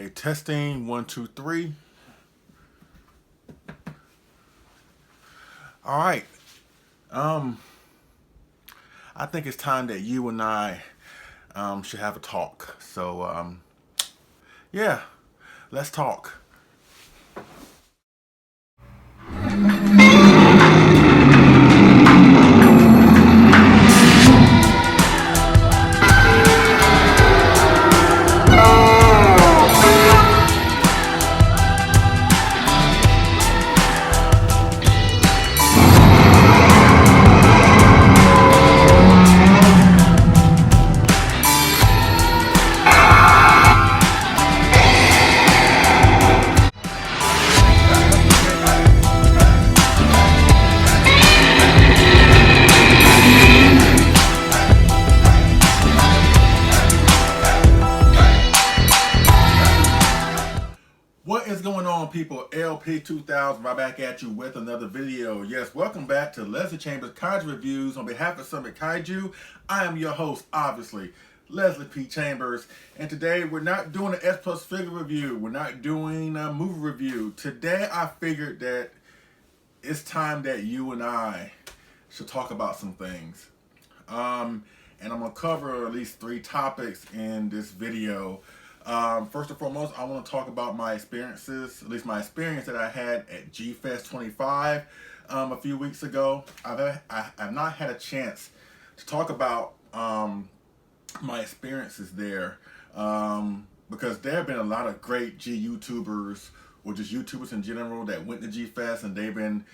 Okay, testing 1, 2, 3. All right. I think it's time that you and I should have a talk. So, yeah, let's talk. What is going on, people? LP2000 right back at you with another video. Yes, welcome back to Leslie Chambers Kaiju Reviews. On behalf of Summer Kaiju, I am your host, obviously, Leslie P. Chambers. And today we're not doing an S Plus figure review. We're not doing a movie review. Today I figured that it's time that you and I should talk about some things. And I'm going to cover at least 3 topics in this video. First and foremost, I want to talk about my experiences, at least my experience that I had at G-Fest 25 a few weeks ago. I've not had a chance to talk about my experiences there because there have been a lot of great G YouTubers or just YouTubers in general that went to G-Fest, and they've been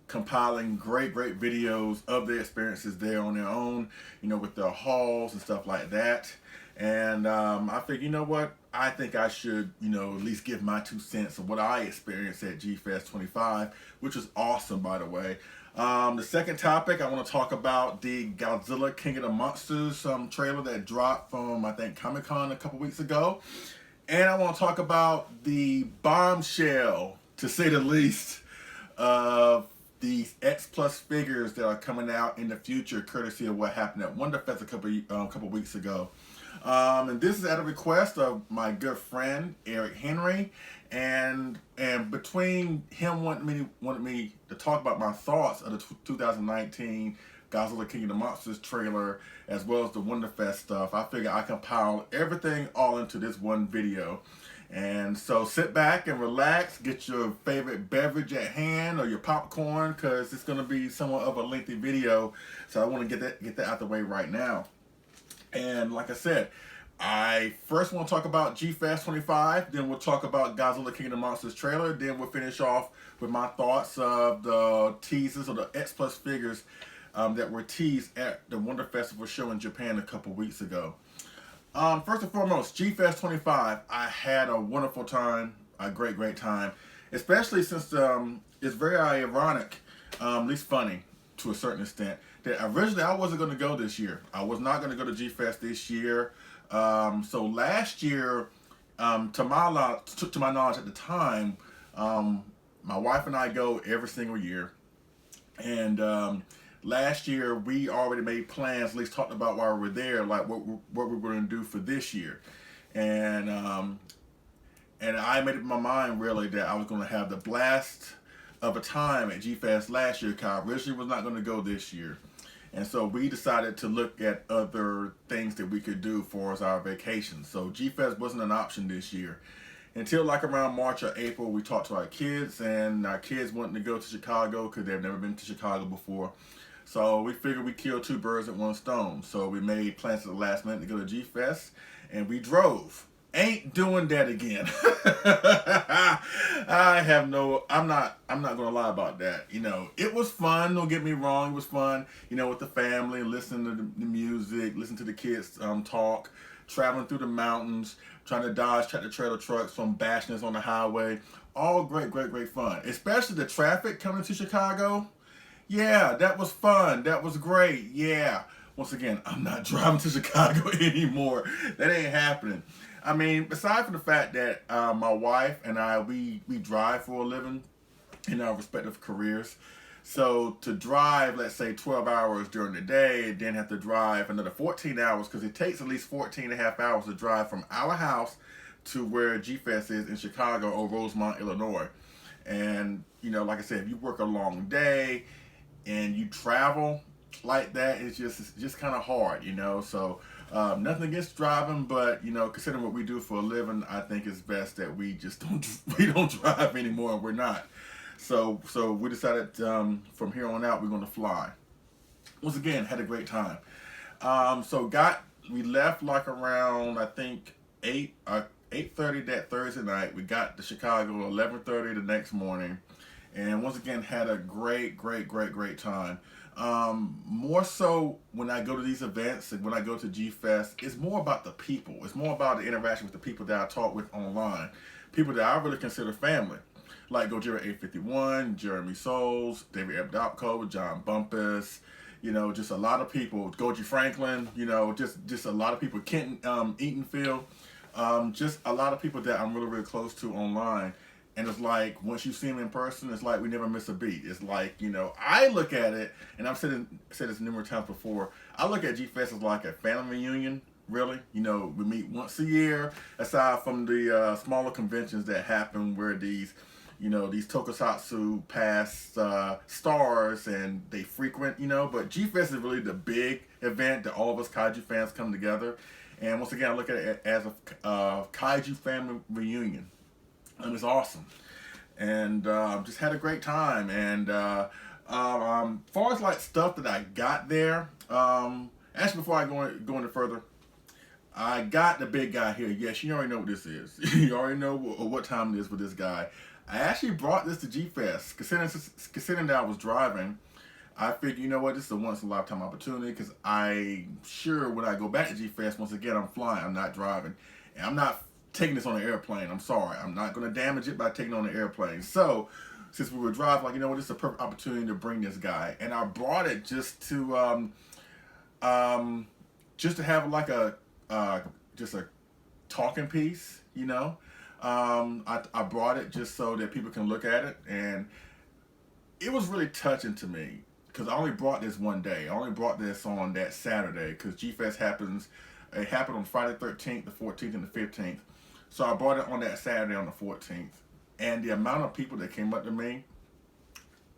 compiling great videos of their experiences there on their own, you know, with their hauls and stuff like that. And I figured, you know what, I think I should, you know, at least give my 2 cents of what I experienced at G-Fest 25, which was awesome, by the way. The second topic, I want to talk about the Godzilla King of the Monsters trailer that dropped from, I think, Comic-Con a couple weeks ago. And I want to talk about the bombshell, to say the least, of these X Plus figures that are coming out in the future, courtesy of what happened at Wonderfest a couple weeks ago. And this is at a request of my good friend Eric Henry, and between him wanting me to talk about my thoughts of the 2019 Godzilla King of the Monsters trailer, as well as the Wonderfest stuff, I figure I compile everything all into this one video. And so sit back and relax, get your favorite beverage at hand or your popcorn, because it's going to be somewhat of a lengthy video. So I want to get that out the way right now. And like I said, I first want to talk about G-Fest 25, then we'll talk about Godzilla King of the Monsters trailer, then we'll finish off with my thoughts of the teasers or the X Plus figures that were teased at the Wonder Festival show in Japan a couple weeks ago. First and foremost, G-Fest 25, I had a wonderful time, a great time, especially since it's very ironic, at least funny to a certain extent, that originally I wasn't going to go this year. I was not going to go to G-Fest this year. So last year, to my knowledge at the time, my wife and I go every single year. And last year, we already made plans, at least talked about while we were there, like what we were going to do for this year. And I made up my mind, really, that I was going to have the blast of a time at G-Fest last year, because I originally was not going to go this year. And so we decided to look at other things that we could do for our vacation. So G-Fest wasn't an option this year. Until like around March or April, we talked to our kids, and our kids wanted to go to Chicago because they've never been to Chicago before. So we figured we'd kill 2 birds with 1 stone. So we made plans at the last minute to go to G-Fest, and we drove. Ain't doing that again. I'm not gonna lie about that. You know, it was fun, don't get me wrong, it was fun, you know, with the family, listening to the music, listening to the kids talk, traveling through the mountains, trying to dodge tractor-trailer trucks from bastions on the highway. All great fun. Especially the traffic coming to Chicago. Yeah, that was fun. That was great. Yeah. Once again, I'm not driving to Chicago anymore. That ain't happening. I mean, aside from the fact that my wife and I, we drive for a living in our respective careers. So to drive, let's say 12 hours during the day, and then have to drive another 14 hours, because it takes at least 14 and a half hours to drive from our house to where G-Fest is in Chicago or Rosemont, Illinois. And, you know, like I said, if you work a long day and you travel like that, it's just kind of hard, you know. So nothing against driving, but, you know, considering what we do for a living, I think it's best that we just don't drive anymore, and we're not. So we decided from here on out we're going to fly. Once again, had a great time. We left like around, I think, 8:30 that Thursday night. We got to Chicago 11:30 the next morning, and once again had a great time. More so when I go to these events and when I go to G-Fest, it's more about the people. It's more about the interaction with the people that I talk with online, people that I really consider family, like Godzilla 851, Jeremy Souls, David Abdopko, John Bumpus, you know, just a lot of people, Goji Franklin, you know, just a lot of people, Kenton Eatonfield, just a lot of people that I'm really close to online. And it's like, once you see them in person, it's like we never miss a beat. It's like, you know, I look at it, and I've said this numerous times before, I look at G-Fest as like a family reunion, really. You know, we meet once a year, aside from the smaller conventions that happen where these, you know, these tokusatsu past stars and they frequent, you know. But G-Fest is really the big event that all of us Kaiju fans come together. And once again, I look at it as a Kaiju family reunion. And it's awesome. And just had a great time. And as far as like stuff that I got there, actually before I go any further, I got the big guy here. Yes, you already know what this is. You already know what time it is with this guy. I actually brought this to G-Fest. Considering that I was driving, I figured, you know what, this is a once-in-a-lifetime opportunity, because I'm sure when I go back to G-Fest, once again, I'm flying, I'm not driving. And I'm not taking this on an airplane. I'm sorry. I'm not going to damage it by taking it on an airplane. So, since we were driving, like, you know what, this is a perfect opportunity to bring this guy. And I brought it just to have like just a talking piece, you know. I brought it just so that people can look at it, and it was really touching to me, because I only brought this one day. I only brought this on that Saturday, because G-Fest happened on Friday the 13th, the 14th, and the 15th. So I brought it on that Saturday on the 14th. And the amount of people that came up to me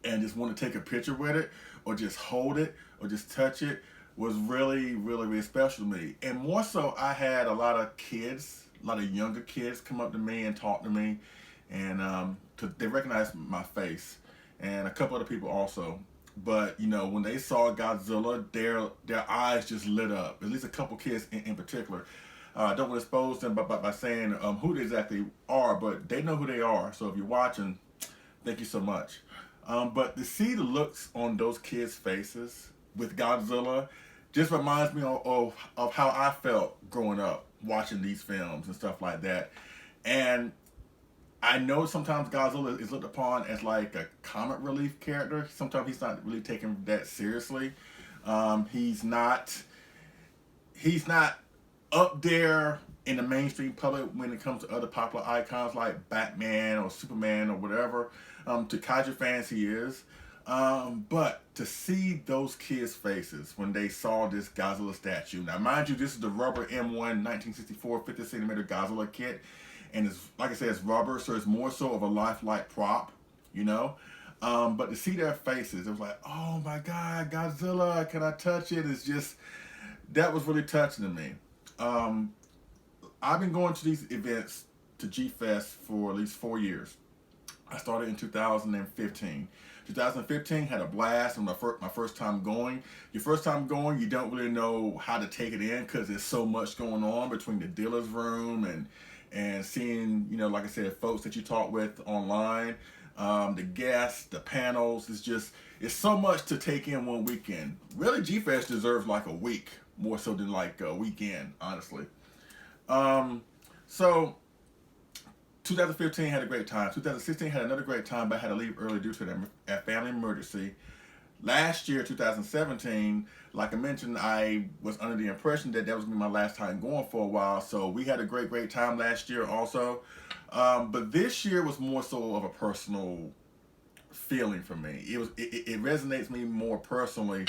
and just wanted to take a picture with it, or just hold it, or just touch it, was really special to me. And more so, I had a lot of kids, a lot of younger kids come up to me and talk to me, and they recognized my face, and a couple other people also. But, you know, when they saw Godzilla, their eyes just lit up. At least a couple kids in particular. I don't want to expose them by saying who they exactly are, but they know who they are. So if you're watching, thank you so much. But to see the looks on those kids' faces with Godzilla just reminds me of how I felt growing up watching these films and stuff like that. And I know sometimes Godzilla is looked upon as like a comic relief character. Sometimes he's not really taken that seriously. He's not up there in the mainstream public when it comes to other popular icons like Batman or Superman or whatever. To Kaiju fans, he is. But to see those kids' faces when they saw this Godzilla statue. Now, mind you, this is the rubber M1 1964 50 centimeter Godzilla kit. And it's, like I said, it's rubber, so it's more so of a lifelike prop, you know. But to see their faces, it was like, oh my God, Godzilla, can I touch it? It's just, that was really touching to me. I've been going to these events, to G-Fest, for at least 4 years. I started in 2015. 2015, had a blast on my first time going. Your first time going, you don't really know how to take it in, because there's so much going on between the dealer's room and seeing, you know, like I said, folks that you talk with online, the guests, the panels. It's so much to take in one weekend. Really, G-Fest deserves like a week, more so than like a weekend, honestly. So 2015 had a great time. 2016 had another great time, but I had to leave early due to a family emergency. Last year, 2017, like I mentioned, I was under the impression that was going to be my last time going for a while. So we had a great time last year also. But this year was more so of a personal feeling for me. It resonates me more personally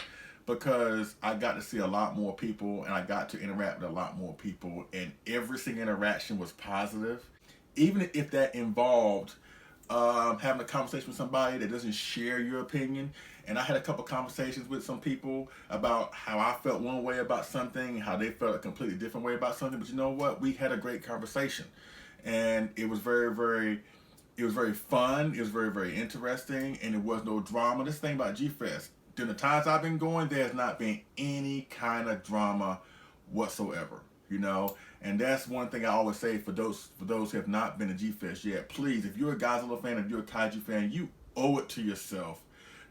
because I got to see a lot more people and I got to interact with a lot more people, and every single interaction was positive, even if that involved having a conversation with somebody that doesn't share your opinion. And I had a couple conversations with some people about how I felt one way about something, how they felt a completely different way about something. But you know what? We had a great conversation, and it was very fun. It was very interesting, and it was no drama. This thing about G-Fest, during the times I've been going, there's not been any kind of drama whatsoever. You know, and that's one thing I always say for those who have not been to G-Fest yet. Please, if you're a Godzilla fan, if you're a Kaiju fan, you owe it to yourself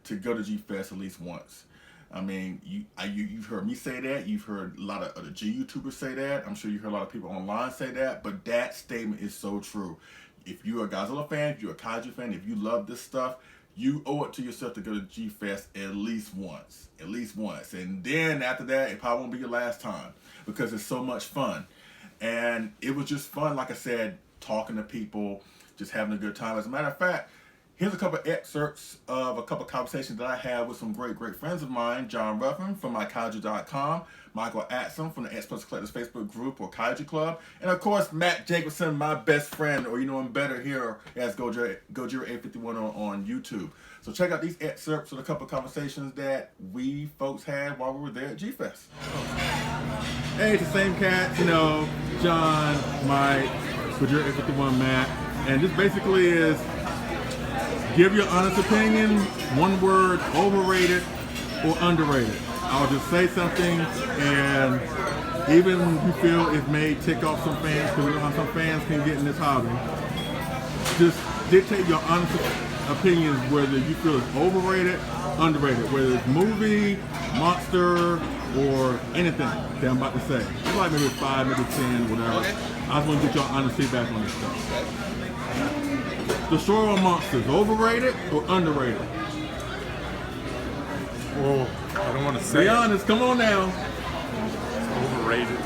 to go to G-Fest at least once. I mean, you've heard me say that. You've heard a lot of other G YouTubers say that. I'm sure you heard a lot of people online say that. But that statement is so true. If you're a Godzilla fan, if you're a Kaiju fan, if you love this stuff, you owe it to yourself to go to G-Fest at least once. At least once. And then after that, it probably won't be your last time because it's so much fun. And it was just fun, like I said, talking to people, just having a good time. As a matter of fact, here's a couple of excerpts of a couple of conversations that I had with some great friends of mine. John Ruffin from mykaiju.com, Michael Atson from the X Plus Collectors Facebook group or Kaiju Club, and of course Matt Jacobson, my best friend, or you know him better here as Gojira851 on YouTube. So check out these excerpts of a couple of conversations that we folks had while we were there at G-Fest. Hey, it's the same cats, you know, John, Mike, Gojira851, Matt, and this basically is give your honest opinion, one word, overrated or underrated. I'll just say something, and even if you feel it may tick off some fans, because we know how some fans can get in this hobby, just dictate your honest opinions whether you feel it's overrated, underrated, whether it's movie, monster, or anything that I'm about to say. It's like maybe 5, maybe 10, whatever. Okay. I just want to get your honest feedback on this stuff. The Shore of Monsters, overrated or underrated? Well, I don't want to say. Be honest, come on now. It's overrated.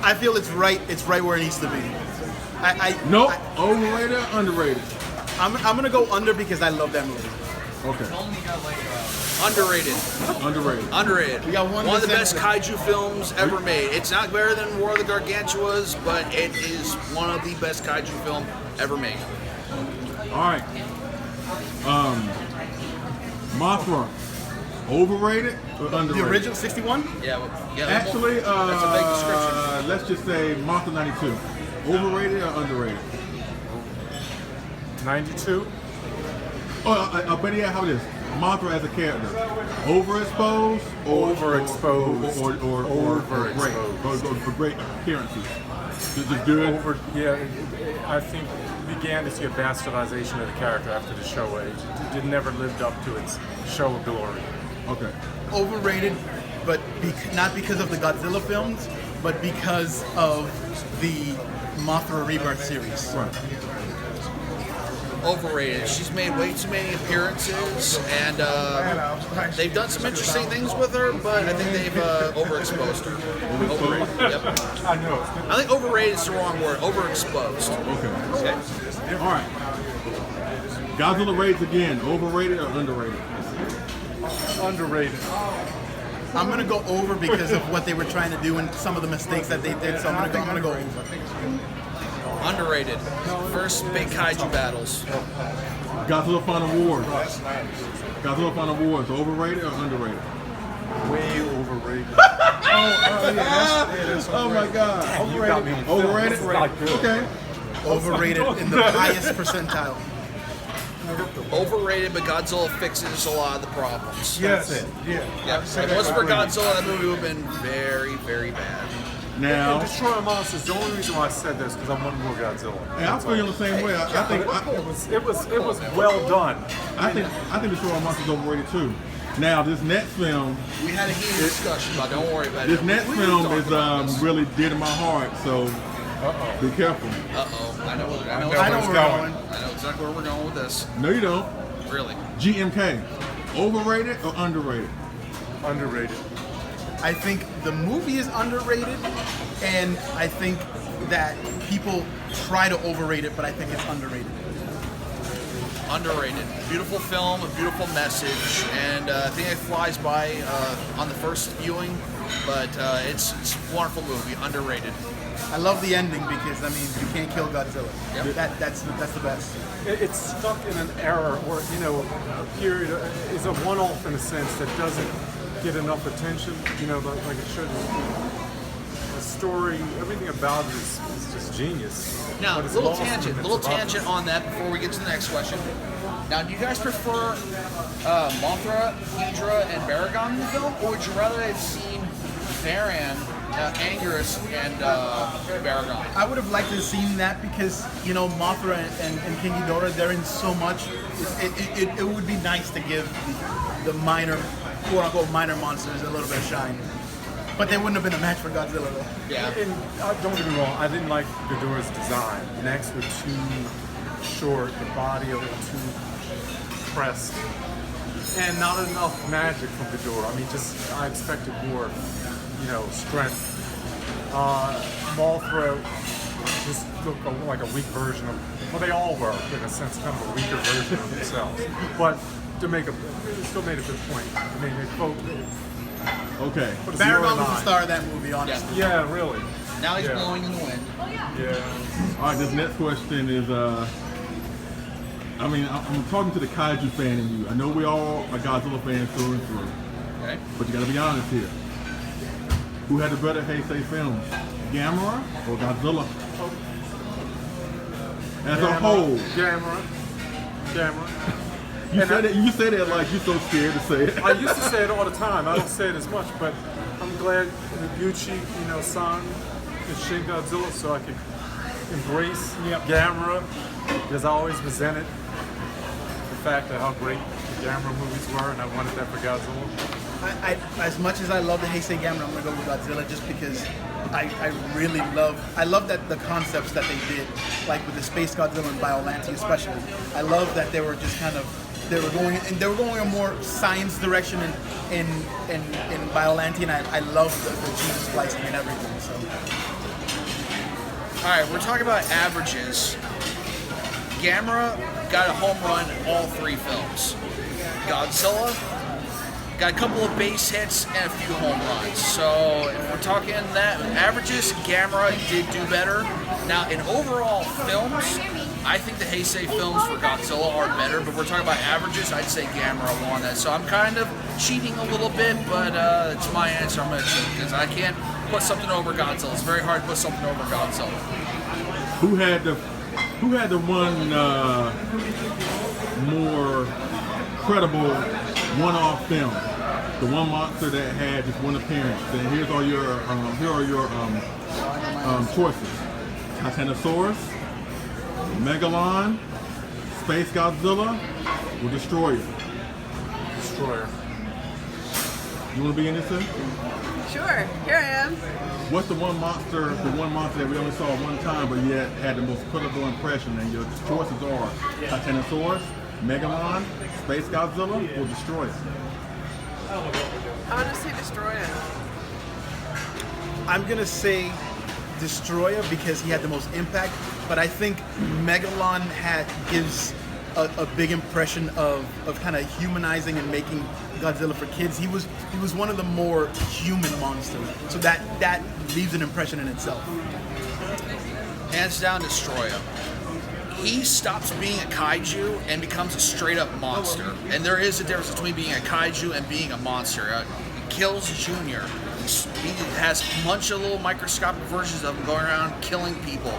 I feel it's right where it needs to be. Nope, overrated or underrated? I'm gonna go under because I love that movie. Okay. Underrated. We got one of the best kaiju films ever made. It's not better than War of the Gargantuas, but it is one of the best kaiju film ever made. All right. Mothra, overrated or underrated? The original 61? Yeah. Actually, that's a big description. Let's just say Mothra 92. Overrated or underrated? 92. Oh, but yeah, how it is. Mothra as a character, overexposed, or great appearances. Just good. I think began to see a bastardization of the character after the show age. It never lived up to its show of glory. Okay. Overrated, but not because of the Godzilla films, but because of the Mothra Rebirth series. Right. Overrated. She's made way too many appearances, and they've done some interesting things with her, but I think they've overexposed her. Overrated. Yep. I know. I think overrated is the wrong word. Overexposed. Okay. All right. Godzilla raids again. Overrated or underrated? Underrated. I'm gonna go over because of what they were trying to do and some of the mistakes that they did. So I'm gonna go over. Underrated. First big kaiju battles. Godzilla Final Wars. Godzilla Final Wars. Overrated or underrated? Way overrated. Oh my God. Overrated. Okay. Overrated in the highest percentile. Overrated, but Godzilla fixes a lot of the problems. Yes. If it wasn't for Godzilla, that movie would have been very, very bad. Now, Destroy Monsters. The only reason why I said this because I want more Godzilla. And I feel the same way. I think it was well done. I think Destroy Monsters is overrated too. Now this next film, we had a heated discussion, but don't worry about it. This next film is really dear to my heart, so be careful. I know where we're going with this. No, you don't. Really? GMK, overrated or underrated? Underrated. I think the movie is underrated, and I think that people try to overrate it, but I think it's underrated. Underrated. Beautiful film, a beautiful message, and I think it flies by on the first viewing, but it's a wonderful movie. Underrated. I love the ending because you can't kill Godzilla. Yep. That's the best. It's stuck in an era where, a period is a one-off in a sense that doesn't get enough attention, like it should. The story, everything about it is just genius. Now, But it's little lost in tangent, its little abundance. tangent on that before we get to the next question. Now, do you guys prefer Mothra, Hydra, and Baragon in the film, or would you rather have seen Varan, Anguirus, and Baragon? I would have liked to have seen that because Mothra and King Ghidorah, they're in so much. It would be nice to give the minor, quote unquote, minor monsters a little bit of shine. But they wouldn't have been a match for Godzilla though. Yeah. And don't get me wrong, I didn't like Ghidorah's design. The necks were too short, the body a little too pressed, and not enough magic from Ghidorah. I expected more, strength. Mothra just looked like a weak version of. Well, they all were, in a sense, kind of a weaker version of themselves. But it still made a good point. Okay. Baragon was the star of that movie, honestly. Yeah, really. Now he's Yeah. blowing in the wind. Yeah. All right, this next question is, I'm talking to the Kaiju fan in you. I know we all are Godzilla fans through and through, Okay. but you gotta be honest here. Who had the better Heisei films, Gamera or Godzilla? As a whole. Gamera. You say that like you're so scared to say it. I used to say it all the time. I don't say it as much, but I'm glad Noguchi, san is Shin Godzilla, so I could embrace Gamera, because I always resented the fact of how great the Gamera movies were, and I wanted that for Godzilla. As much as I love the Heisei Gamera, I'm gonna go with Godzilla just because I really love that the concepts that they did, like with the Space Godzilla and Biollante especially. I love that they were just kind of they were going a more science direction in Biollante, and I love the gene splicing and everything. So. All right, we're talking about averages. Gamera got a home run in all three films. Godzilla got a couple of base hits and a few home runs. So if we're talking that averages, Gamera did do better. Now in overall films, I think the Heisei films for Godzilla are better, but we're talking about averages, I'd say Gamera won that. So I'm kind of cheating a little bit, but it's my answer. I'm going to cheat because I can't put something over Godzilla. It's very hard to put something over Godzilla. Who had the one more credible one-off film? The one monster that had just one appearance. And here are your choices: Titanosaurus, Megalon, Space Godzilla, or Destroyer. Destroyer. You want to be in this too? Sure, here I am. What's the one monster that we only saw one time, but yet had the most credible impression? And your choices are Titanosaurus, Megalon, Space Godzilla, or Destroyer. I'm gonna say Destroyer. I'm gonna say Destroyer because he had the most impact, but I think Megalon gives a big impression of kind of humanizing and making Godzilla for kids. He was one of the more human monsters, so that leaves an impression in itself. Hands down, Destroyer. He stops being a kaiju and becomes a straight up monster. And there is a difference between being a kaiju and being a monster. He kills Junior. He has a bunch of little microscopic versions of him going around killing people.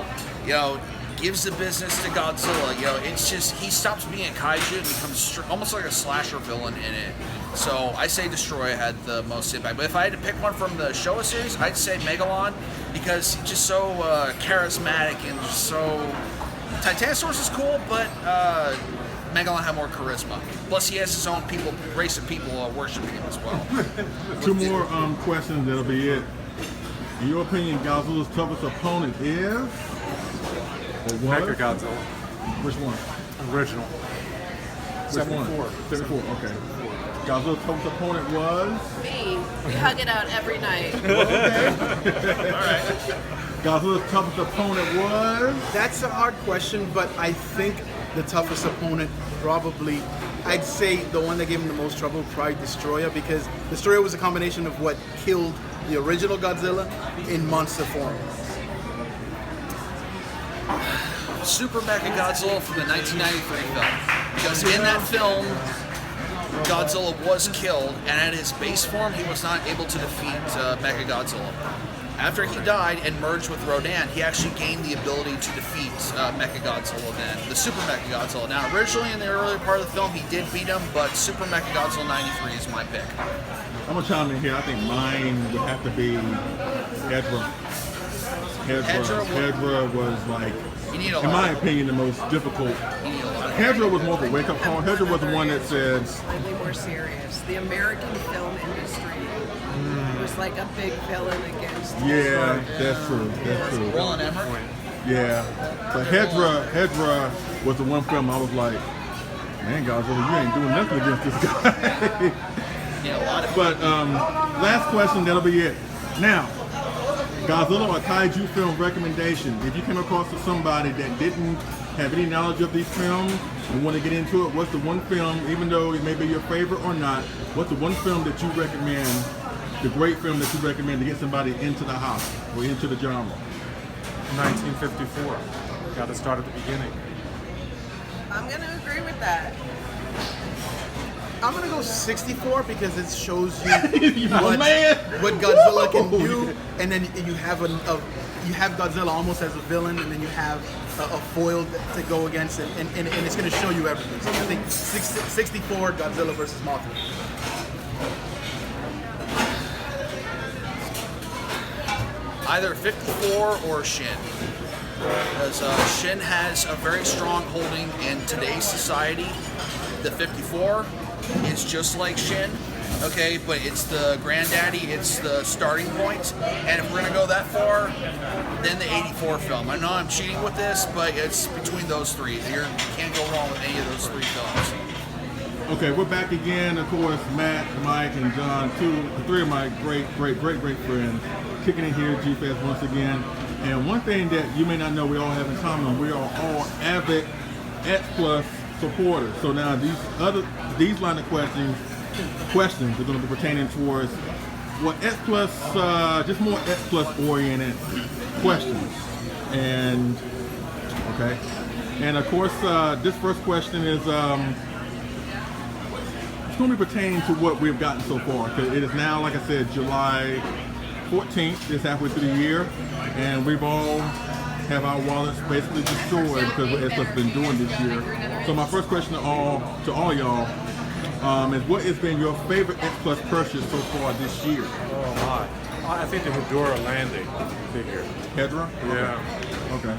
Gives the business to Godzilla. It's just he stops being a kaiju and becomes almost like a slasher villain in it. So I say Destroyer had the most impact. But if I had to pick one from the Showa series, I'd say Megalon because he's just so charismatic and just so. Titanosaurus is cool, but Megalon had more charisma. Plus, he has his own race of people worshiping him as well. Two more questions, that'll be it. In your opinion, Godzilla's toughest opponent is? Or was? Mechagodzilla. Which one? Original. Which one? 74, okay. Godzilla's toughest opponent was? Me. We hug it out every night. Okay. All right. Godzilla's toughest opponent was? That's a hard question, but I think the toughest opponent, probably, I'd say the one that gave him the most trouble, probably Destroyer, because Destroyer was a combination of what killed the original Godzilla in monster form. Super Mechagodzilla from the 1993 film. Because in that film, Godzilla was killed, and at his base form, he was not able to defeat Mechagodzilla. After he died and merged with Rodan, he actually gained the ability to defeat Mechagodzilla then, the Super Mechagodzilla. Now, originally in the earlier part of the film, he did beat him, but Super Mechagodzilla 93 is my pick. I'm gonna chime in here. I think mine would have to be Hedra. Hedra was like, in my opinion, the most difficult. Hedra was more of a wake-up call. Hedra was the one that said, Slightly more serious. The American film industry was like a big villain against. yeah, that's true. That's true. Roland Emmerich? Yeah. But Hedra was the one film I was like, man, Godzilla, you ain't doing nothing against this guy. Yeah, a lot of But last question, that'll be it. Now, Godzilla or Kaiju film recommendation. If you came across to somebody that didn't have any knowledge of these films and want to get into it, what's the one film, even though it may be your favorite or not, what's the one film that you recommend, the great film that you recommend to get somebody into the house or into the genre? 1954. Got to start at the beginning. I'm gonna agree with that. I'm gonna go 64 because it shows you what, man. what Godzilla can do, and then you have you have Godzilla almost as a villain, and then you have a foil to go against, and it's gonna show you everything. So I think 64 Godzilla versus Mothra. either 54 or Shin. Because Shin has a very strong holding in today's society. The 54 is just like Shin, okay, but it's the granddaddy, it's the starting point. And if we're gonna go that far, then the 84 film. I know I'm cheating with this, but it's between those three. You can't go wrong with any of those three films. Okay, we're back again. Of course, Matt, Mike, and John, three of my great friends, kicking in here at G-Fest once again. And one thing that you may not know we all have in common, we are all avid X Plus supporters. So now these line of questions are going to be pertaining towards what X Plus, just more X Plus oriented questions. And okay, and of course this first question is it's going to be pertaining to what we've gotten so far. Because it is now, like I said, July 14th. It's halfway through the year, and we've all have our wallets basically destroyed because what X Plus has been doing this year. So my first question to all y'all is, what has been your favorite X Plus purchase so far this year? Oh my! I think the Hedora landing figure. Hedra? Yeah. Okay.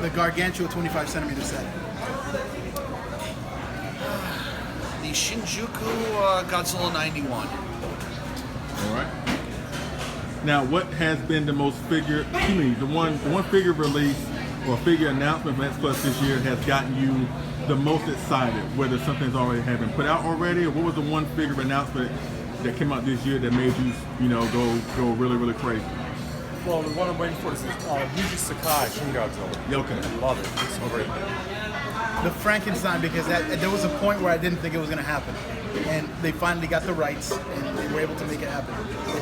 The Gargantua 25 centimeter set. The Shinjuku Godzilla 91. All right. Now, what has been the most the one figure release or figure announcement from X Plus this year has gotten you the most excited? Whether something's already have been put out already, or what was the one figure announcement that came out this year that made you go really, really crazy? Well, the one I'm waiting for is Yuji Sakai Shin Godzilla. Yeah, okay. I love it. It's great. The Frankenstein, because there was a point where I didn't think it was going to happen, and they finally got the rights and they were able to make it happen.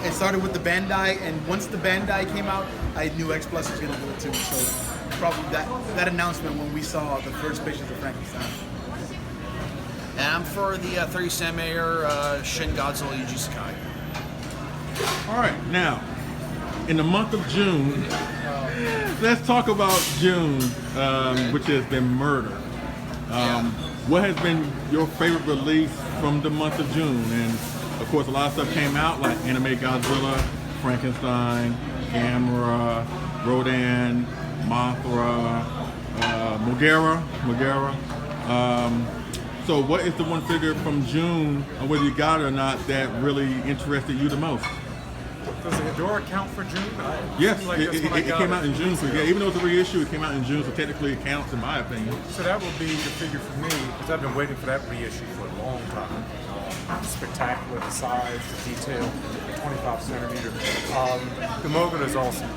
It started with the Bandai, and once the Bandai came out, I knew X Plus was going to do it too. So probably that announcement when we saw the first pictures of Frankenstein. And I'm for the 30 centimeter Shin Godzilla Yuji Sakai. All right, now in the month of June, let's talk about June, which has been murder. What has been your favorite release from the month of June? And of course, a lot of stuff came out like Anime Godzilla, Frankenstein, Gamera, Rodan, Mothra, Mogera. So what is the one figure from June, whether you got it or not, that really interested you the most? Does the Hedora count for June? Yes, It it came out in June. So yeah, even though it's a reissue, it came out in June, so technically it counts in my opinion. So that would be the figure for me, because I've been waiting for that reissue for a long time. Spectacular, the size, the detail, the 25 centimeter. The Mogan is awesome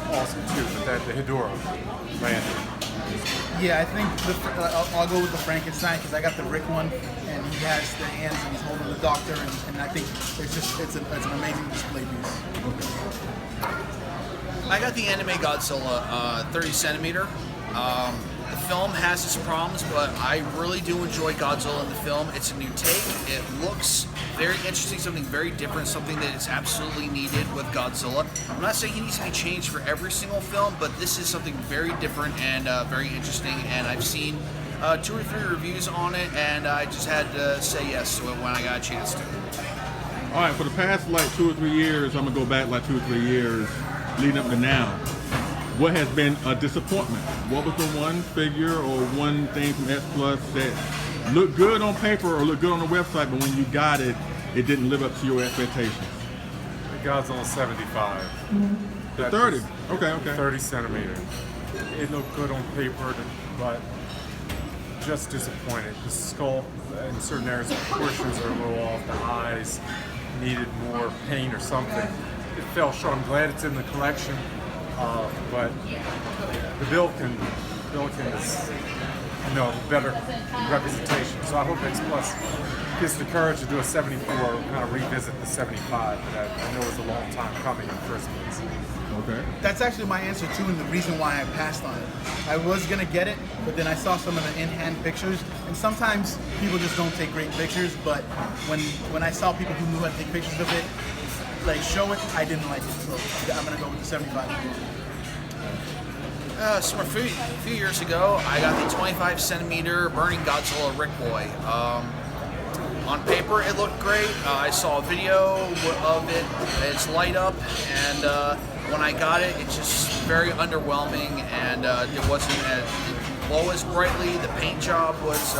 too, but the Hedora landing. Yeah, I think I'll go with the Frankenstein because I got the Rick one, and he has the hands and he's holding the doctor, and I think it's an amazing display piece. I got the anime Godzilla 30 centimeter. The film has its problems, but I really do enjoy Godzilla in the film. It's a new take. It looks very interesting, something very different, something that is absolutely needed with Godzilla. I'm not saying he needs to be changed for every single film, but this is something very different and very interesting. And I've seen 2 or 3 reviews on it, and I just had to say yes to it when I got a chance to. All right, for the past like 2 or 3 years, I'm gonna go back like 2 or 3 years leading up to now. What has been a disappointment? What was the one figure or one thing from S Plus that looked good on paper or looked good on the website, but when you got it, it didn't live up to your expectations? The Godzilla 75. The 30. Okay. 30 centimeter. It looked good on paper, but just disappointed. The skull in certain areas, proportions are a little off. The eyes needed more paint or something. It fell short. I'm glad it's in the collection, but the Bilkin is better representation. So I hope X Plus gets the courage to do a 74, kind of revisit the 75 that I know is a long time coming in the first place. Okay. That's actually my answer too, and the reason why I passed on it. I was gonna get it, but then I saw some of the in-hand pictures, and sometimes people just don't take great pictures. But when I saw people who knew how to take pictures of it, like show it, I didn't like it. So I'm gonna go with the 75. So a few years ago, I got the 25 centimeter Burning Godzilla Rick Boy. On paper, it looked great. I saw a video of it. It's light up, and when I got it, it's just very underwhelming, and it wasn't as glow as brightly. The paint job was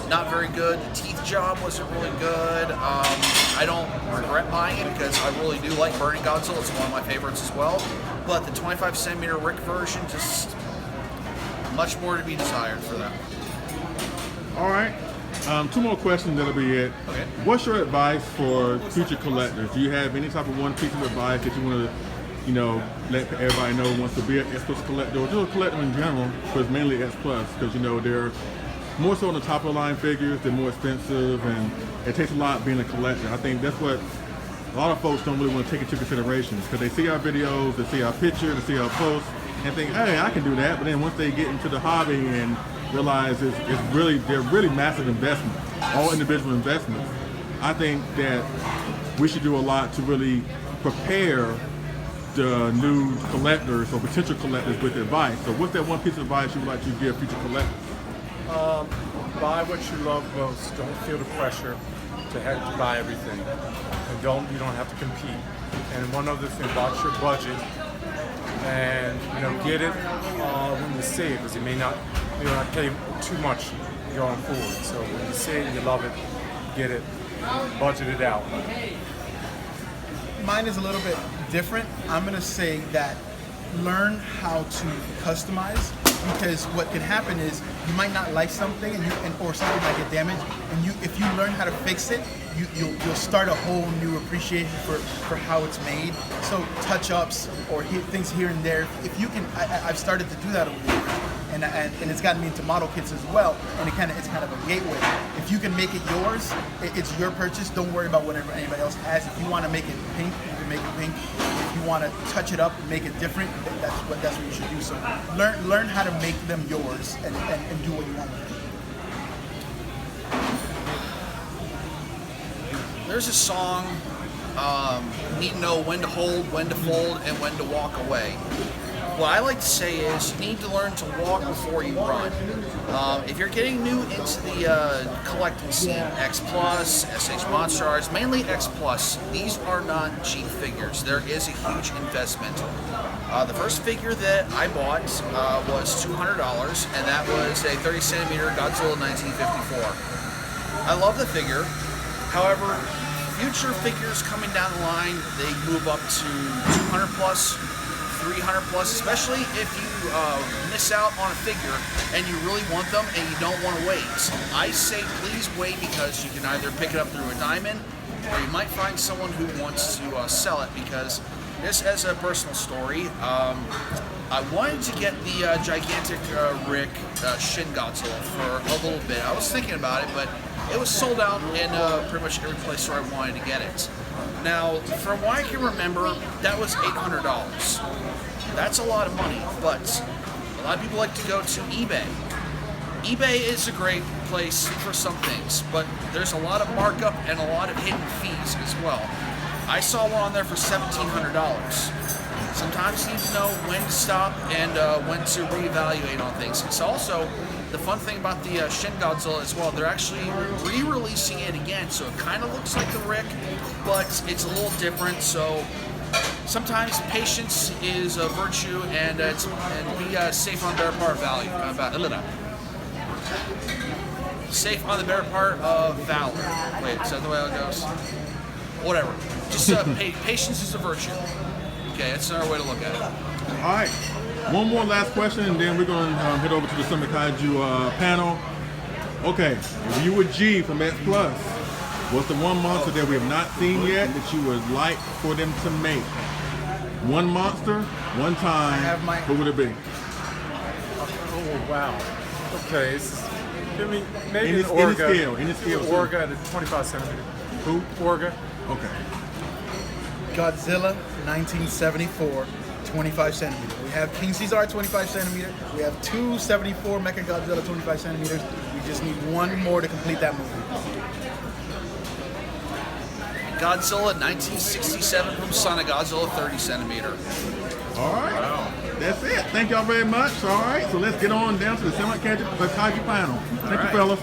not very good. The teeth job wasn't really good. I don't regret buying it because I really do like Burning Godzilla. It's one of my favorites as well. But the 25 centimeter Rick version, just much more to be desired for that. All right. 2 more questions, that'll be it. Okay. What's your advice for future collectors? Do you have any type of one piece of advice that you want to, let everybody know who wants to be an S Plus collector, or just a collector in general, but it's mainly S Plus, because they're more so on the top of the line figures, they're more expensive, and it takes a lot being a collector. I think that's what a lot of folks don't really want to take into consideration, because they see our videos, they see our picture, they see our posts, and think, hey, I can do that. But then once they get into the hobby and realize they're really massive investments, all individual investments, I think that we should do a lot to really prepare the new collectors or potential collectors with advice. So what's that one piece of advice you would like to give future collectors? Buy what you love most. Don't feel the pressure to have to buy everything, and you don't have to compete. And one other thing, watch your budget, and get it when you see it, because you may not pay too much going forward. So when you see it, you love it, get it, budget it out. Mine is a little bit different. I'm gonna say that learn how to customize, because what can happen is you might not like something or something might get damaged, and if you learn how to fix it, you'll start a whole new appreciation for how it's made. So touch-ups or things here and there, if you can, I've started to do that over the years, and it's gotten me into model kits as well, and it's kind of a gateway. If you can make it yours, it's your purchase. Don't worry about whatever anybody else has. If you want to make it pink, you can make it pink. If you want to touch it up and make it different, that's what you should do. So learn how to make them yours and do what you want with them. There's a song, you need to know when to hold, when to fold, and when to walk away. What I like to say is you need to learn to walk before you run. If you're getting new into the collecting scene, X Plus, SH Monster Arts, mainly X Plus, these are not cheap figures. There is a huge investment. The first figure that I bought was $200, and that was a 30 centimeter Godzilla 1954. I love the figure. However, future figures coming down the line, they move up to 200 plus, 300 plus, especially if you miss out on a figure and you really want them and you don't want to wait. I say please wait, because you can either pick it up through a diamond, or you might find someone who wants to sell it, because Just as a personal story, I wanted to get the gigantic Rick Shin Godzilla for a little bit. I was thinking about it, but it was sold out in pretty much every place where I wanted to get it. Now, from what I can remember, that was $800. That's a lot of money, but a lot of people like to go to eBay. eBay is a great place for some things, but there's a lot of markup and a lot of hidden fees as well. I saw one on there for $1,700. Sometimes you need to know when to stop and when to reevaluate on things. It's also the fun thing about the Shin Godzilla as well. They're actually re-releasing it again, so it kind of looks like the Rick, but it's a little different. So sometimes patience is a virtue, and be safe on the better part of value. Safe on the better part of valor. Wait, is that the way it goes? Whatever. Just patience is a virtue. Okay, that's another way to look at it. All right. One more last question, and then we're going to head over to the Summer Kaiju panel. Okay, if you were G from X Plus, what's the one monster that we have not seen yet that you would like for them to make? One monster, one time, what would it be? Oh, wow. Okay, give me maybe Any an Orga. Any scale. Orga at 25 centimeter. Who? Orga. Okay. Godzilla 1974, 25 centimeter. We have King Caesar 25 centimeter. We have 274 Mechagodzilla 25 centimeters. We just need one more to complete that movie. Godzilla 1967 from Sonic Godzilla 30 centimeter. All right. Wow. That's it. Thank y'all very much. All right. So let's get on down to the Summer Kaiju panel. Thank you, fellas.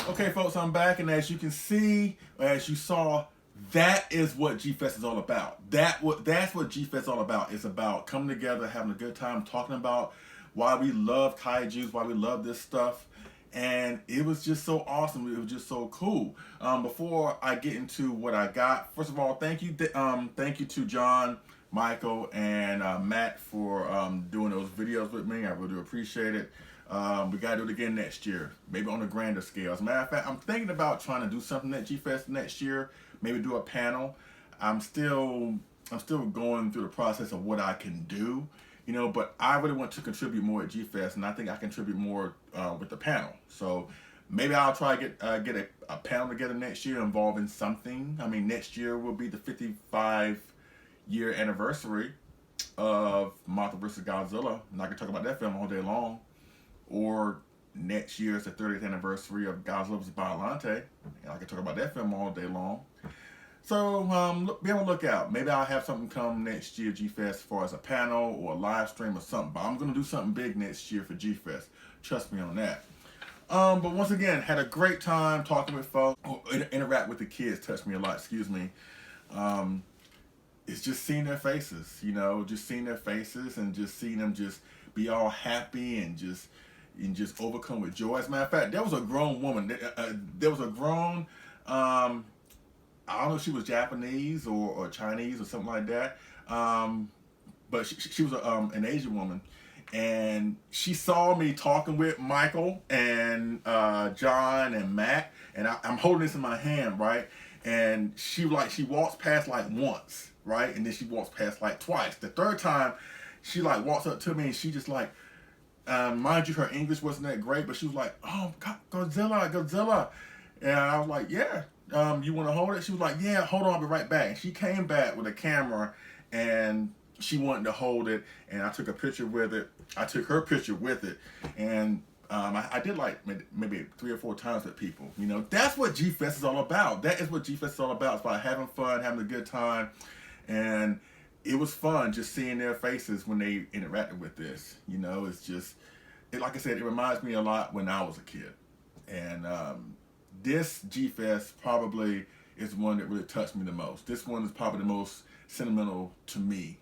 Okay, folks, I'm back, and as you can see, as you saw, that is what G-Fest is all about. That's what G-Fest is all about. It's about coming together, having a good time, talking about why we love kaijus, why we love this stuff. And it was just so awesome. It was just so cool. Before I get into what I got, first of all, thank you to John, Michael, and Matt for doing those videos with me. I really do appreciate it. We gotta do it again next year, maybe on a grander scale. As a matter of fact, I'm thinking about trying to do something at G-Fest next year. Maybe do a panel. I'm still going through the process of what I can do, but I really want to contribute more at G-Fest, and I think I contribute more with the panel. So maybe I'll try to get a panel together next year involving something. I mean, next year will be the 55-year anniversary of Mothra vs. Godzilla, and I can talk about that film all day long. Or next year is the 30th anniversary of Godzilla vs. Biollante, and I can talk about that film all day long. So be on the lookout. Maybe I'll have something come next year, G-Fest, as far as a panel or a live stream or something. But I'm going to do something big next year for G-Fest. Trust me on that. But once again, had a great time talking with folks. Interact with the kids touched me a lot, excuse me. It's just seeing their faces, just seeing their faces and just seeing them just be all happy and just overcome with joy. As a matter of fact, there was a grown woman. There was a grown, I don't know if she was Japanese or Chinese or something like that, but she was an Asian woman, and she saw me talking with Michael and John and Matt, and I'm holding this in my hand, right? And she walks past like once, right? And then she walks past like twice. The third time, she like walks up to me and she just like, mind you, her English wasn't that great, but she was like, "Oh, Godzilla." And I was like, "Yeah, you want to hold it?" She was like, "Yeah, hold on, I'll be right back." And she came back with a camera and she wanted to hold it, and I took a picture with it. I took her picture with it, and I did like maybe 3 or 4 times with people. That's what G-Fest is all about. That is what G-Fest is all about. It's about having fun, having a good time, and it was fun just seeing their faces when they interacted with this. It's just, like I said, it reminds me a lot when I was a kid. And this G-Fest probably is one that really touched me the most. This one is probably the most sentimental to me,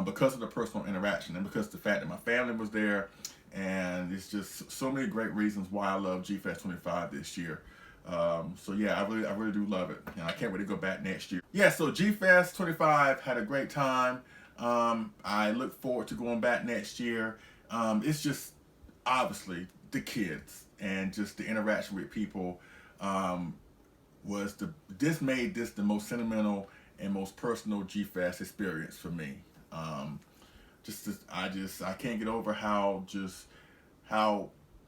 because of the personal interaction and because of the fact that my family was there. And it's just so many great reasons why I love G-Fest 25 this year. So yeah, I really do love it, and I can't wait to go back next year. Yeah, so G-Fest 25 had a great time. I look forward to going back next year. It's just obviously the kids and just the interaction with people this made this the most sentimental and most personal G-Fest experience for me. I can't get over how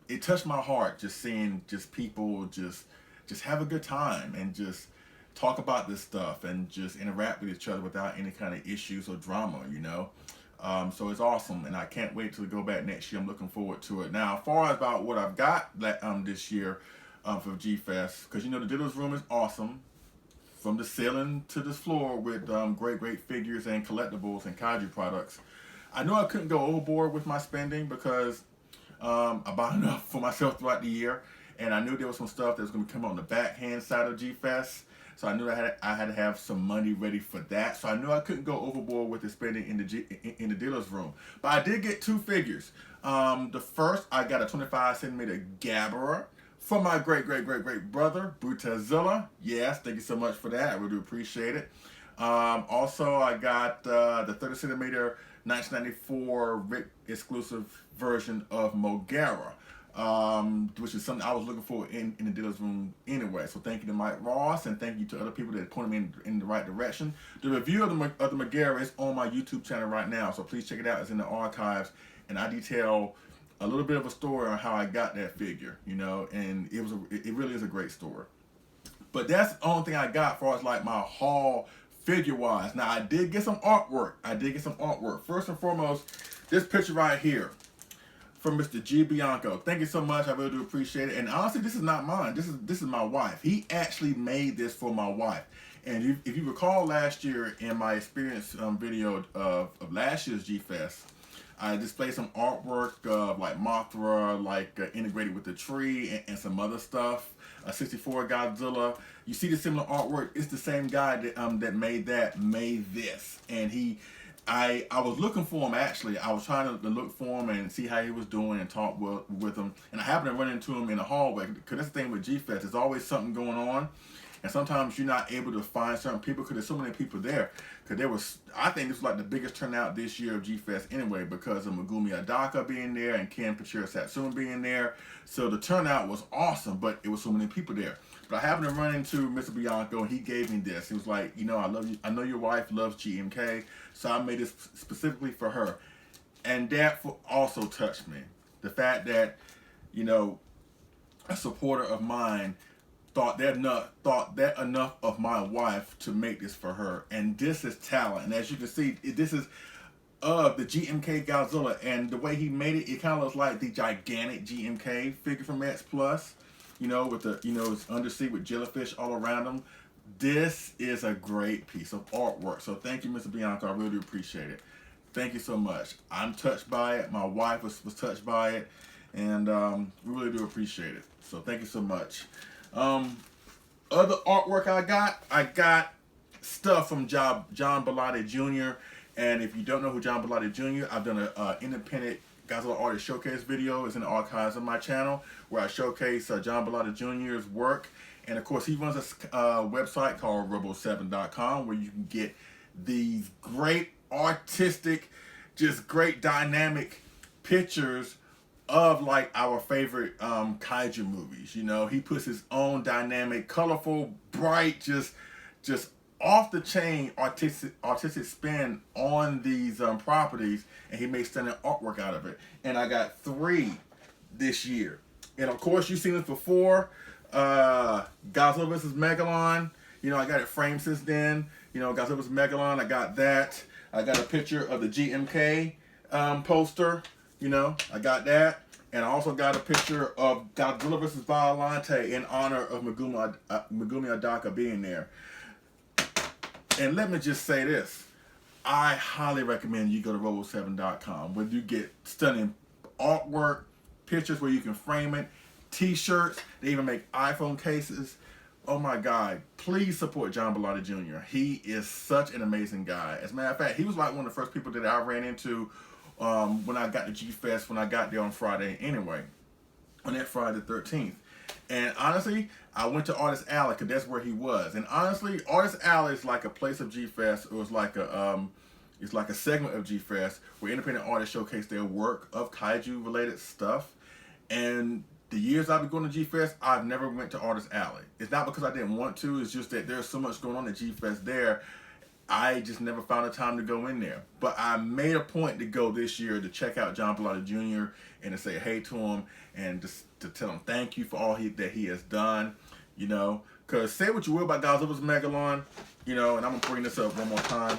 it touched my heart just seeing just people just have a good time and just talk about this stuff and just interact with each other without any kind of issues or drama, you know. So it's awesome, and I can't wait to go back next year. I'm looking forward to it. Now, as far as about what I've got this year for G-Fest, because you know the dealer's room is awesome, from the ceiling to the floor with great figures and collectibles and kaiju products. I know I couldn't go overboard with my spending because I bought enough for myself throughout the year, and I knew there was some stuff that was going to come on the backhand side of G-Fest. So I knew I had to have some money ready for that. So I knew I couldn't go overboard with the spending in the dealer's room. But I did get 2 figures. The first, I got a 25 centimeter Gabberer from my great brother, Godzilla. Yes, thank you so much for that. I really appreciate it. Also, I got the 30 centimeter 1994 Rick exclusive version of Mogera. Which is something I was looking for in the dealer's room anyway. So thank you to Mike Ross, and thank you to other people that pointed me in the right direction. The review of the Megara is on my YouTube channel right now, so please check it out. It's in the archives, and I detail a little bit of a story on how I got that figure, you know, and it really is a great story. But that's the only thing I got as far as like my haul figure-wise. Now, I did get some artwork. First and foremost, this picture right here from Mr. G. Bianco. Thank you so much. I really do appreciate it. And honestly, this is not mine. This is my wife. He actually made this for my wife. And if you recall last year in my experience video of last year's G-Fest, I displayed some artwork of like Mothra, like integrated with the tree and some other stuff. 64 Godzilla. You see the similar artwork. It's the same guy that made this. And I was looking for him actually. I was trying to look for him and see how he was doing and talk with him. And I happened to run into him in the hallway, because that's the thing with G-Fest. There's always something going on. And sometimes you're not able to find certain people because there's so many people there. Because I think this was like the biggest turnout this year of G-Fest anyway, because of Megumi Adaka being there and Ken Pachira Satsuma being there. So the turnout was awesome, but it was so many people there. But I happened to run into Mr. Bianco, and he gave me this. He was like, you know, I love you. I know your wife loves GMK, so I made this specifically for her. And that also touched me. The fact that, you know, a supporter of mine thought that enough of my wife to make this for her. And this is talent. And as you can see, this is of the GMK Godzilla, and the way he made it, it kind of looks like the gigantic GMK figure from X Plus. You know, with the, you know, it's undersea with jellyfish all around him. This is a great piece of artwork. So thank you, Mr. Bianco. I really appreciate it. Thank you so much. I'm touched by it. My wife was touched by it. And we really do appreciate it. So thank you so much. Other artwork I got stuff from John Bellotti Jr. And if you don't know who John Bellotti Jr., I've done an independent Godzilla Artist Showcase video. It's in the archives of my channel where I showcase John Bellotti Jr.'s work. And of course, he runs a website called robo7.com where you can get these great artistic, just great dynamic pictures of like our favorite kaiju movies. You know, he puts his own dynamic, colorful, bright, just off the chain artistic spin on these properties, and he makes stunning artwork out of it. And I got 3 this year. And of course, you've seen this before. Godzilla vs. Megalon. You know, I got it framed since then. You know, Godzilla vs. Megalon, I got that. I got a picture of the GMK poster. You know, I got that. And I also got a picture of Godzilla vs. Violante in honor of Megumi Adaka being there. And let me just say this. I highly recommend you go to robo7.com where you get stunning artwork, pictures where you can frame it, t-shirts. They even make iPhone cases. Oh my God. Please support John Bellotti Jr. He is such an amazing guy. As a matter of fact, he was like one of the first people that I ran into when I got to G-Fest, when I got there on Friday anyway, on that Friday the 13th. And honestly, I went to Artist Alley because that's where he was. And honestly, Artist Alley is like a place of G-Fest. It was like it's like a segment of G-Fest where independent artists showcase their work of kaiju related stuff. And the years I've been going to G-Fest, I've never went to Artist Alley. It's not because I didn't want to. It's just that there's so much going on at G-Fest there. I just never found the time to go in there. But I made a point to go this year to check out John Bellata Jr. and to say hey to him and just to tell him thank you for all that he has done, you know. Because say what you will about Godzilla's Megalon, you know, and I'm going to bring this up one more time.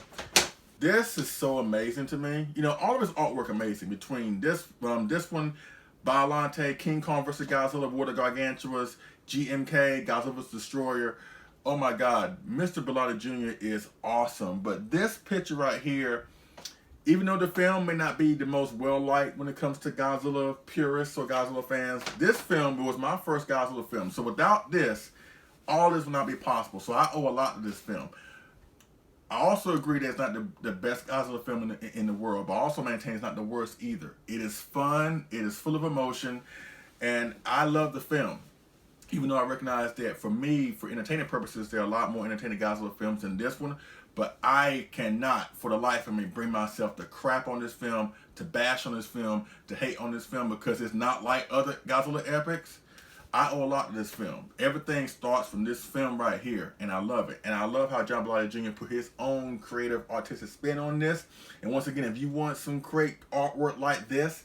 This is so amazing to me. You know, all of his artwork amazing. Between this one, Biollante, King Kong vs. Godzilla, War of the Gargantuas, GMK, Godzilla vs. Destroyer. Oh my God, Mr. Bellata Jr. is awesome. But this picture right here, even though the film may not be the most well-liked when it comes to Godzilla purists or Godzilla fans, this film was my first Godzilla film. So without this, all this would not be possible. So I owe a lot to this film. I also agree that it's not the best Godzilla film in the world, but I also maintain it's not the worst either. It is fun, it is full of emotion, and I love the film. Even though I recognize that for me, for entertainment purposes, there are a lot more entertaining Godzilla films than this one, but I cannot, for the life of me, bring myself to crap on this film, to bash on this film, to hate on this film, because it's not like other Godzilla epics. I owe a lot to this film. Everything starts from this film right here, and I love it. And I love how John Bellata Jr. put his own creative, artistic spin on this. And once again, if you want some great artwork like this,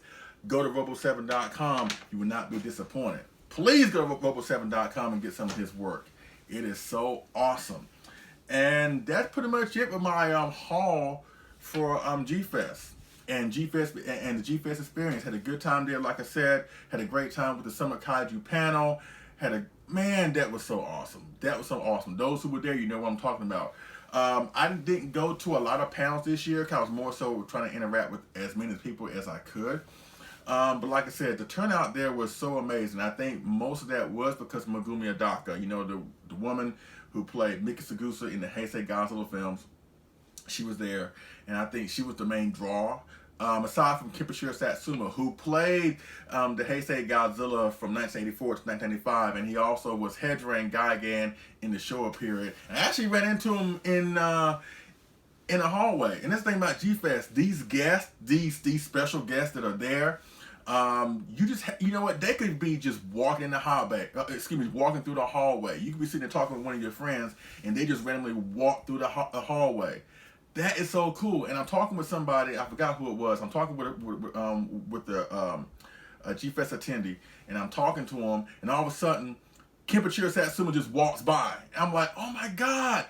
go to Robo7.com. You will not be disappointed. Please go to Robo7.com and get some of his work. It is so awesome. And that's pretty much it with my haul for G-Fest. And G-Fest and the G-Fest experience. Had a good time there, like I said. Had a great time with the Summer Kaiju panel. Man, that was so awesome. That was so awesome. Those who were there, you know what I'm talking about. I didn't go to a lot of panels this year because I was more so trying to interact with as many people as I could. But like I said, the turnout there was so amazing. I think most of that was because of Megumi Adaka, you know, the woman who played Mechagodzilla in the Heisei Godzilla films. She was there, and I think she was the main draw. Aside from Kibushiro Satsuma, who played the Heisei Godzilla from 1984 to 1995, and he also was Hedra and Gigan in the Showa period. And I actually ran into him in a hallway. And this thing about G-Fest, these guests, these special guests that are there, you know what? They could be just walking in the hallway. Walking through the hallway. You could be sitting there talking with one of your friends, and they just randomly walk through the hallway. That is so cool. And I'm talking with somebody. I forgot who it was. I'm talking with the G-Fest attendee, and I'm talking to him, and all of a sudden, Kibushiro Satsuma just walks by. And I'm like, oh my God.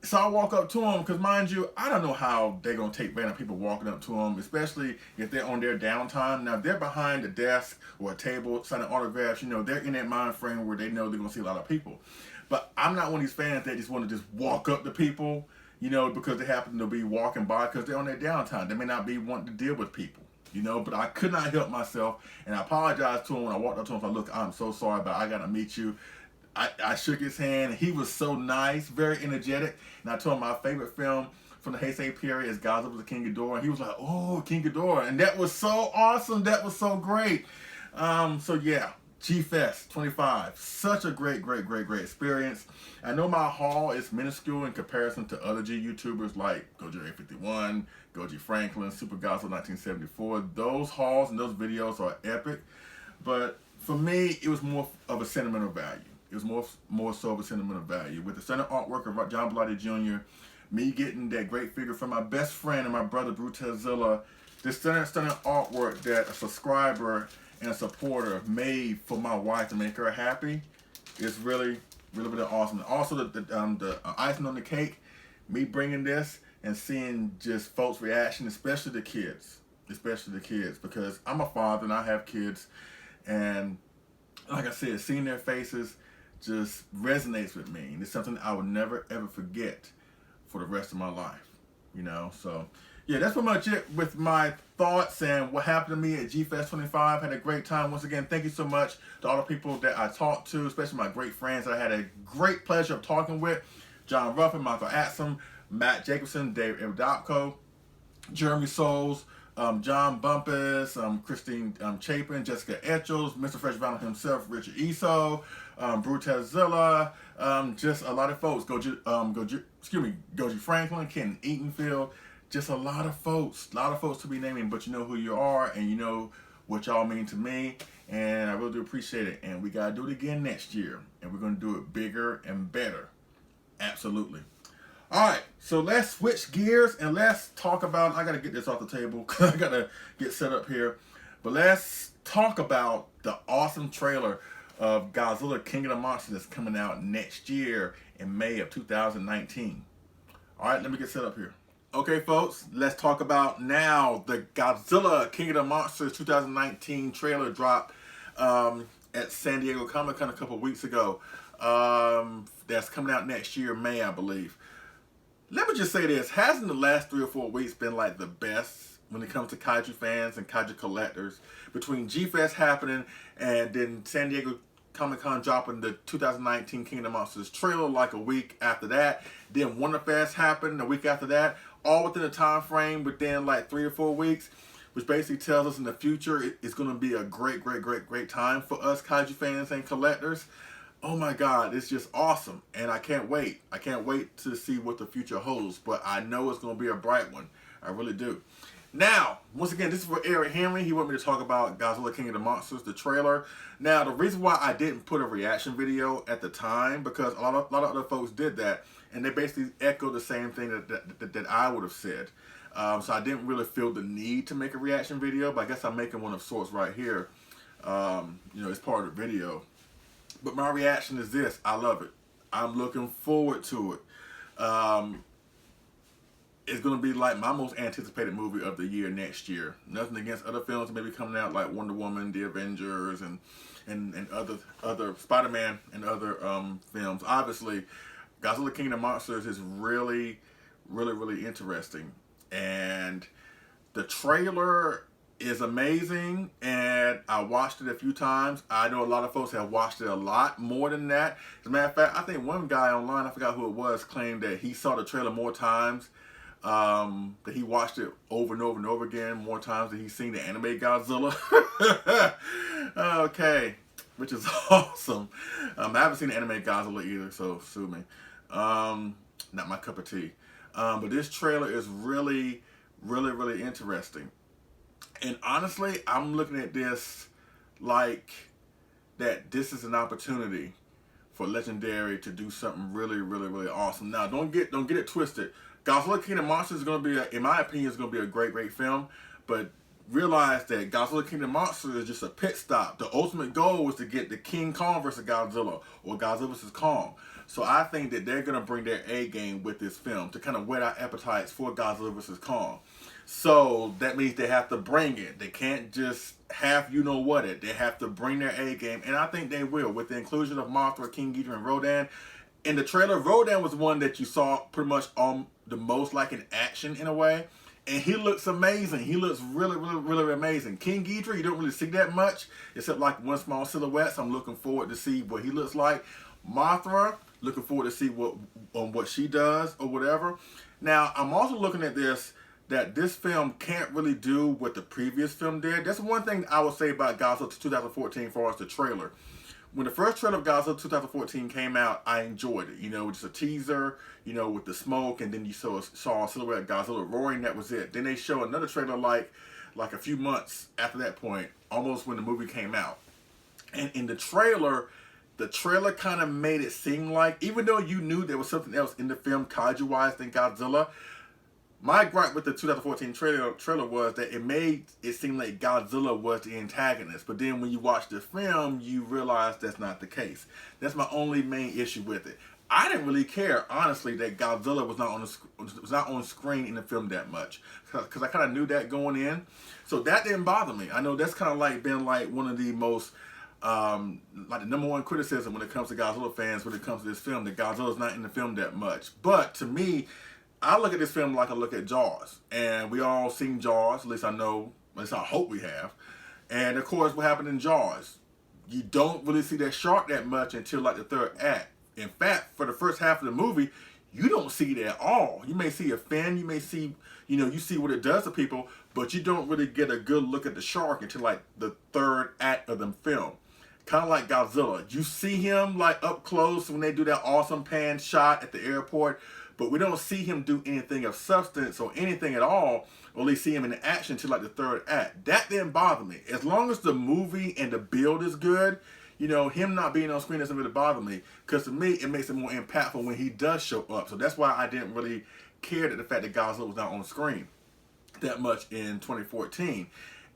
So I walk up to him, because mind you, I don't know how they're going to take random people walking up to them, especially if they're on their downtime. Now, if they're behind a desk or a table signing autographs, you know, they're in that mind frame where they know they're going to see a lot of people. But I'm not one of these fans that just want to just walk up to people, you know, because they happen to be walking by because they're on their downtime. They may not be wanting to deal with people, you know, but I could not help myself, and I apologized to him when I walked up to him. I said, look, I'm so sorry, but I got to meet you. I shook his hand. He was so nice, very energetic, and I told him my favorite film from the Heisei period is Godzilla King Ghidorah, and he was like, oh, King Ghidorah, and that was so awesome. That was so great. So yeah, G-Fest 25, such a great experience. I know my haul is minuscule in comparison to other G YouTubers like Gojira 51, Goji Franklin, Super Godzilla 1974. Those hauls and those videos are epic, but for me, it was more of a sentimental value. It was more so of a sentimental value. With the center artwork of John Bellata Jr., me getting that great figure from my best friend and my brother, Godzilla, this stunning artwork that a subscriber and a supporter made for my wife to make her happy is really awesome. Also, the icing on the cake, me bringing this and seeing just folks' reaction, especially the kids, because I'm a father and I have kids, and like I said, seeing their faces just resonates with me, and it's something I will never ever forget for the rest of my life, you know. So yeah, that's pretty much it with my thoughts and what happened to me at G-Fest 25. Had a great time. Once again, thank you so much to all the people that I talked to, especially my great friends that I had a great pleasure of talking with. John Ruffin, Michael Atsom, Matt Jacobson, Dave Evdopko, Jeremy Souls, John Bumpus, Christine Chapin, Jessica Etchels, Mr. Fresh Vinyl himself, Richard Iso, Godzilla, just a lot of folks. Goji Franklin, Ken Eatonfield, just a lot of folks to be naming, but you know who you are, and you know what y'all mean to me, and I really do appreciate it. And we gotta do it again next year, and we're gonna do it bigger and better. Absolutely. All right, so let's switch gears and let's talk about. I gotta get this off the table because I gotta get set up here. But let's talk about the awesome trailer of Godzilla King of the Monsters that's coming out next year in May of 2019. All right, let me get set up here. Okay, folks, let's talk about now the Godzilla King of the Monsters 2019 trailer drop at San Diego Comic-Con a couple weeks ago. That's coming out next year, May, I believe. Let me just say this. Hasn't the last 3 or 4 weeks been like the best when it comes to Kaiju fans and Kaiju collectors? Between G-Fest happening and then San Diego Comic-Con dropping the 2019 King of the Monsters trailer like a week after that. Then Wonderfest happened a week after that. All within a time frame within like 3 or 4 weeks, which basically tells us in the future it's going to be a great time for us Kaiju fans and collectors. Oh my God, it's just awesome, and I can't wait. I can't wait to see what the future holds, but I know it's going to be a bright one. I really do. Now, once again, this is for Eric Henry. He wanted me to talk about Godzilla King of the Monsters, the trailer. Now, the reason why I didn't put a reaction video at the time, because a lot of other folks did that, and they basically echoed the same thing that I would have said. So I didn't really feel the need to make a reaction video, but I guess I'm making one of sorts right here. It's part of the video. But my reaction is this. I love it. I'm looking forward to it. It's going to be like my most anticipated movie of the year next year. Nothing against other films that may be coming out like Wonder Woman, The Avengers, and other Spider-Man and other films. Obviously, Godzilla King of the Monsters is really interesting. And the trailer is amazing, and I watched it a few times. I know a lot of folks have watched it a lot more than that. As a matter of fact, I think one guy online, I forgot who it was, claimed that he saw the trailer more times, that he watched it over and over and over again, more times than he's seen the anime Godzilla. Okay, which is awesome. I haven't seen the anime Godzilla either, so sue me. Not my cup of tea. But this trailer is really interesting. And honestly, I'm looking at this like that this is an opportunity for Legendary to do something really awesome. Now, don't get it twisted. Godzilla King of the Monsters is going to be, in my opinion, is going to be a great film. But realize that Godzilla King of the Monsters is just a pit stop. The ultimate goal is to get the King Kong versus Godzilla, or Godzilla versus Kong. So I think that they're going to bring their A game with this film to kind of whet our appetites for Godzilla versus Kong. So that means they have to bring it. They can't just have it. They have to bring their A game, and I think they will with the inclusion of Mothra, King Ghidorah, and Rodan. In the trailer, Rodan was one that you saw pretty much the most like in action in a way, and he looks amazing. He looks really amazing. King Ghidorah, you don't really see that much except like one small silhouette. So I'm looking forward to see what he looks like. Mothra, looking forward to see what she does or whatever. Now I'm also looking at this, that this film can't really do what the previous film did. That's one thing I would say about Godzilla 2014 for us, the trailer. When the first trailer of Godzilla 2014 came out, I enjoyed it. Just a teaser, with the smoke, and then you saw a silhouette of Godzilla roaring. That was it. Then they show another trailer like a few months after that point, almost when the movie came out. And in the trailer kind of made it seem like, even though you knew there was something else in the film Kaiju-wise than Godzilla, my gripe with the 2014 trailer was that it made it seem like Godzilla was the antagonist. But then when you watch the film, you realize that's not the case. That's my only main issue with it. I didn't really care, honestly, that Godzilla was not on screen in the film that much, because I kind of knew that going in. So that didn't bother me. I know that's kind of like been like one of the most like the number one criticism when it comes to Godzilla fans when it comes to this film, that Godzilla's not in the film that much. But to me, I look at this film like I look at Jaws, and we all seen Jaws. At least I hope we have. And of course, what happened in Jaws? You don't really see that shark that much until like the third act. In fact, for the first half of the movie, you don't see it at all. You may see a fin, you may see, you see what it does to people, but you don't really get a good look at the shark until like the third act of the film. Kind of like Godzilla. You see him like up close when they do that awesome pan shot at the airport, but we don't see him do anything of substance or anything at all, or at least see him in action until like the third act. That didn't bother me. As long as the movie and the build is good, you know, him not being on screen doesn't really bother me, because to me it makes it more impactful when he does show up. So that's why I didn't really care that the fact that Godzilla was not on screen that much in 2014.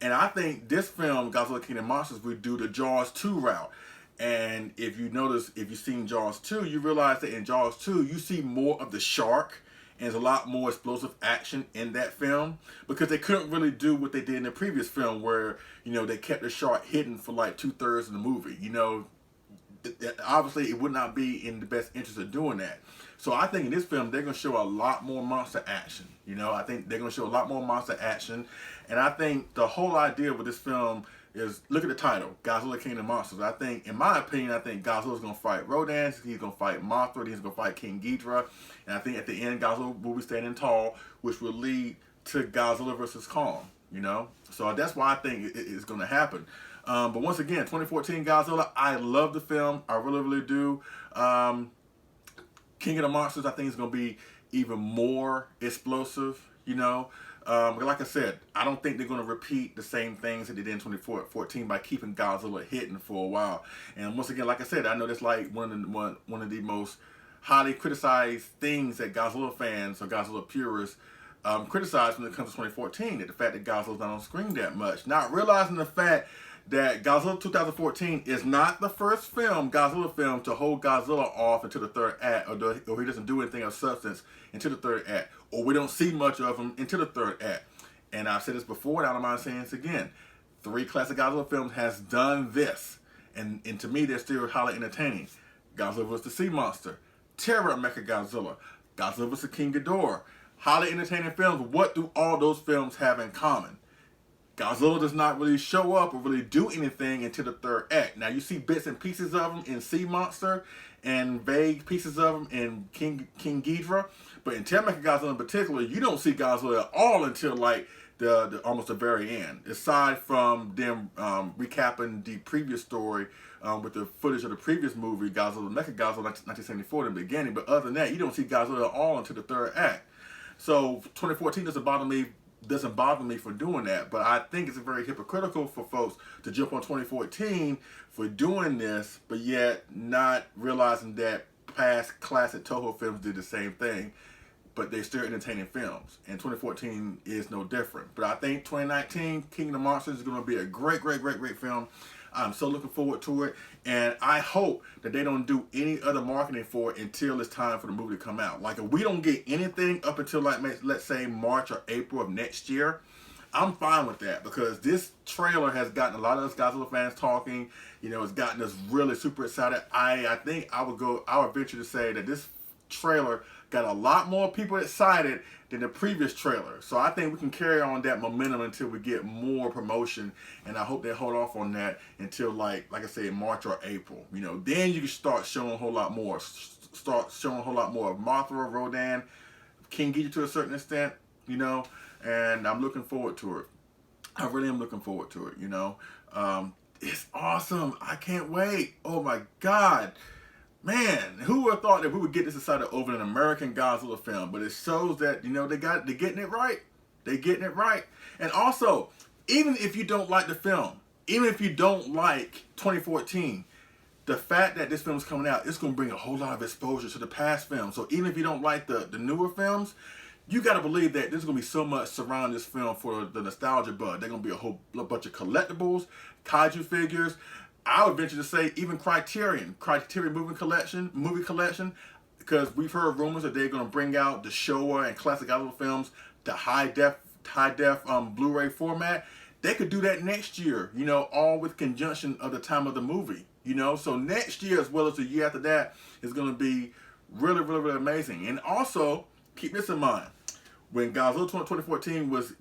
And I think this film, Godzilla King of Monsters, would do the Jaws 2 route. And if you notice, if you've seen Jaws 2, you realize that in Jaws 2, you see more of the shark, and there's a lot more explosive action in that film, because they couldn't really do what they did in the previous film where, you know, they kept the shark hidden for like 2/3 of the movie. You know, obviously it would not be in the best interest of doing that. So I think in this film, they're going to show a lot more monster action. You know, I think they're going to show a lot more monster action. And I think the whole idea with this film is, look at the title, Godzilla King of Monsters. I think, in my opinion, I think Godzilla's going to fight Rodan, he's going to fight Mothra, he's going to fight King Ghidorah. And I think at the end, Godzilla will be standing tall, which will lead to Godzilla versus Kong, you know? So that's why I think it's going to happen. But once again, 2014 Godzilla, I love the film. I really, really do. King of the Monsters, I think, is going to be even more explosive, you know. Like I said, I don't think they're going to repeat the same things that they did in 2014 by keeping Godzilla hidden for a while. And once again, like I said, I know that's like one of the most highly criticized things that Godzilla fans or Godzilla purists criticize when it comes to 2014, that the fact that Godzilla's not on screen that much. Not realizing the fact that Godzilla 2014 is not the first Godzilla film to hold Godzilla off until the third act, or he doesn't do anything of substance until the third act, or we don't see much of him until the third act. And I've said this before, and I don't mind saying this again. 3 classic Godzilla films has done this, and to me they're still highly entertaining. Godzilla vs. the Sea Monster, Terror of Mechagodzilla, Godzilla vs. King Ghidorah, highly entertaining films. What do all those films have in common? Godzilla does not really show up or really do anything until the third act. Now, you see bits and pieces of him in Sea Monster and vague pieces of him in King Ghidorah. But in Terror Mechagodzilla in particular, you don't see Godzilla at all until like the almost the very end. Aside from them recapping the previous story with the footage of the previous movie, Godzilla Mechagodzilla 1974 in the beginning. But other than that, you don't see Godzilla at all until the third act. So 2014 doesn't bother me for doing that, but I think it's very hypocritical for folks to jump on 2014 for doing this, but yet not realizing that past classic Toho films did the same thing, but they're still entertaining films, and 2014 is no different. But I think 2019 King of the Monsters is going to be a great film. I'm so looking forward to it, and I hope that they don't do any other marketing for it until it's time for the movie to come out. Like, if we don't get anything up until, like, let's say March or April of next year, I'm fine with that, because this trailer has gotten a lot of us Godzilla fans talking. You know, it's gotten us really super excited. I think I would venture to say that this trailer got a lot more people excited than the previous trailer. So I think we can carry on that momentum until we get more promotion, and I hope they hold off on that until like I said, March or April. You know, then you can start showing a whole lot more. Start showing a whole lot more of Mothra, Rodan, King Ghidorah to a certain extent, you know, and I'm looking forward to it. I really am looking forward to it, you know. It's awesome. I can't wait. Oh my God. Man, who would have thought that we would get this excited over an American Godzilla film? But it shows that, you know, they're getting it right. They're getting it right. And also, even if you don't like the film, even if you don't like 2014, the fact that this film is coming out, it's going to bring a whole lot of exposure to the past films. So even if you don't like the newer films, you got to believe that there's going to be so much surrounding this film for the nostalgia bug. There's going to be a whole bunch of collectibles, kaiju figures. I would venture to say even Criterion movie collection, because we've heard rumors that they're going to bring out the Showa and classic Godzilla films to high def Blu-ray format. They could do that next year, you know, all with conjunction of the time of the movie, you know. So next year, as well as the year after that, is going to be really, really, really amazing. And also, keep this in mind. When Godzilla 2014 was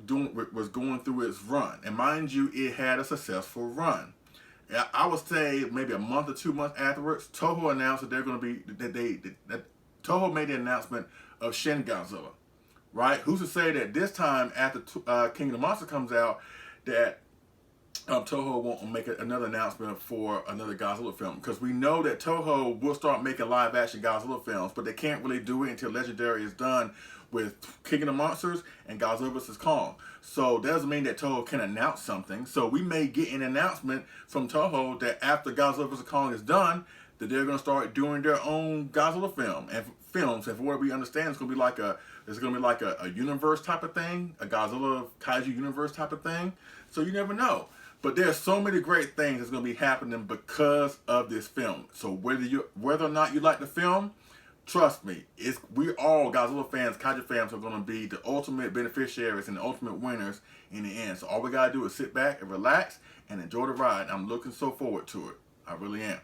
going through its run, and mind you, it had a successful run. I would say maybe a month or 2 months afterwards, Toho announced that they're going to be that Toho made the announcement of Shin Godzilla, right? Who's to say that this time after King of the Monster comes out, that Toho won't make another announcement for another Godzilla film, because we know that Toho will start making live action Godzilla films, but they can't really do it until Legendary is done with King of the Monsters and Godzilla vs. Kong. So that doesn't mean that Toho can announce something. So we may get an announcement from Toho that after Godzilla vs. Kong is done, that they're going to start doing their own Godzilla films. And from what we understand, it's going to be like a universe type of thing, a Godzilla Kaiju universe type of thing. So you never know. But there's so many great things that's going to be happening because of this film. So whether or not you like the film, trust me, we all Godzilla fans, Kaiju fans, are going to be the ultimate beneficiaries and the ultimate winners in the end. So all we got to do is sit back and relax and enjoy the ride. I'm looking so forward to it. I really am.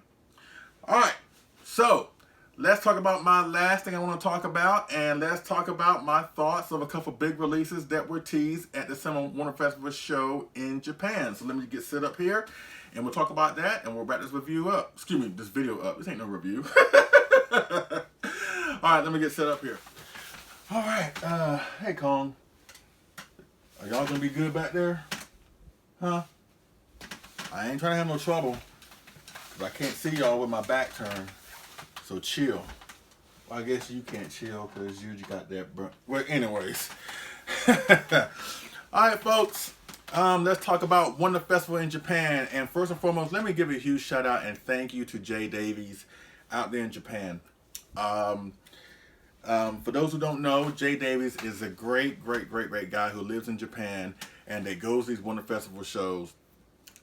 All right, so let's talk about my last thing I want to talk about, and let's talk about my thoughts of a couple big releases that were teased at the Summer Wonderfest show in Japan. So let me get set up here, and we'll talk about that, and we'll wrap this review up. Excuse me, this video up. This ain't no review. All right, let me get set up here. All right, hey Kong, are y'all gonna be good back there? Huh? I ain't trying to have no trouble, because I can't see y'all with my back turned. So chill. Well, I guess you can't chill because you got that burn. Well, anyways. Alright, folks. Let's talk about Wonder Festival in Japan. And first and foremost, let me give a huge shout out and thank you to Jay Davies out there in Japan. For those who don't know, Jay Davies is a great guy who lives in Japan and that goes to these Wonder Festival shows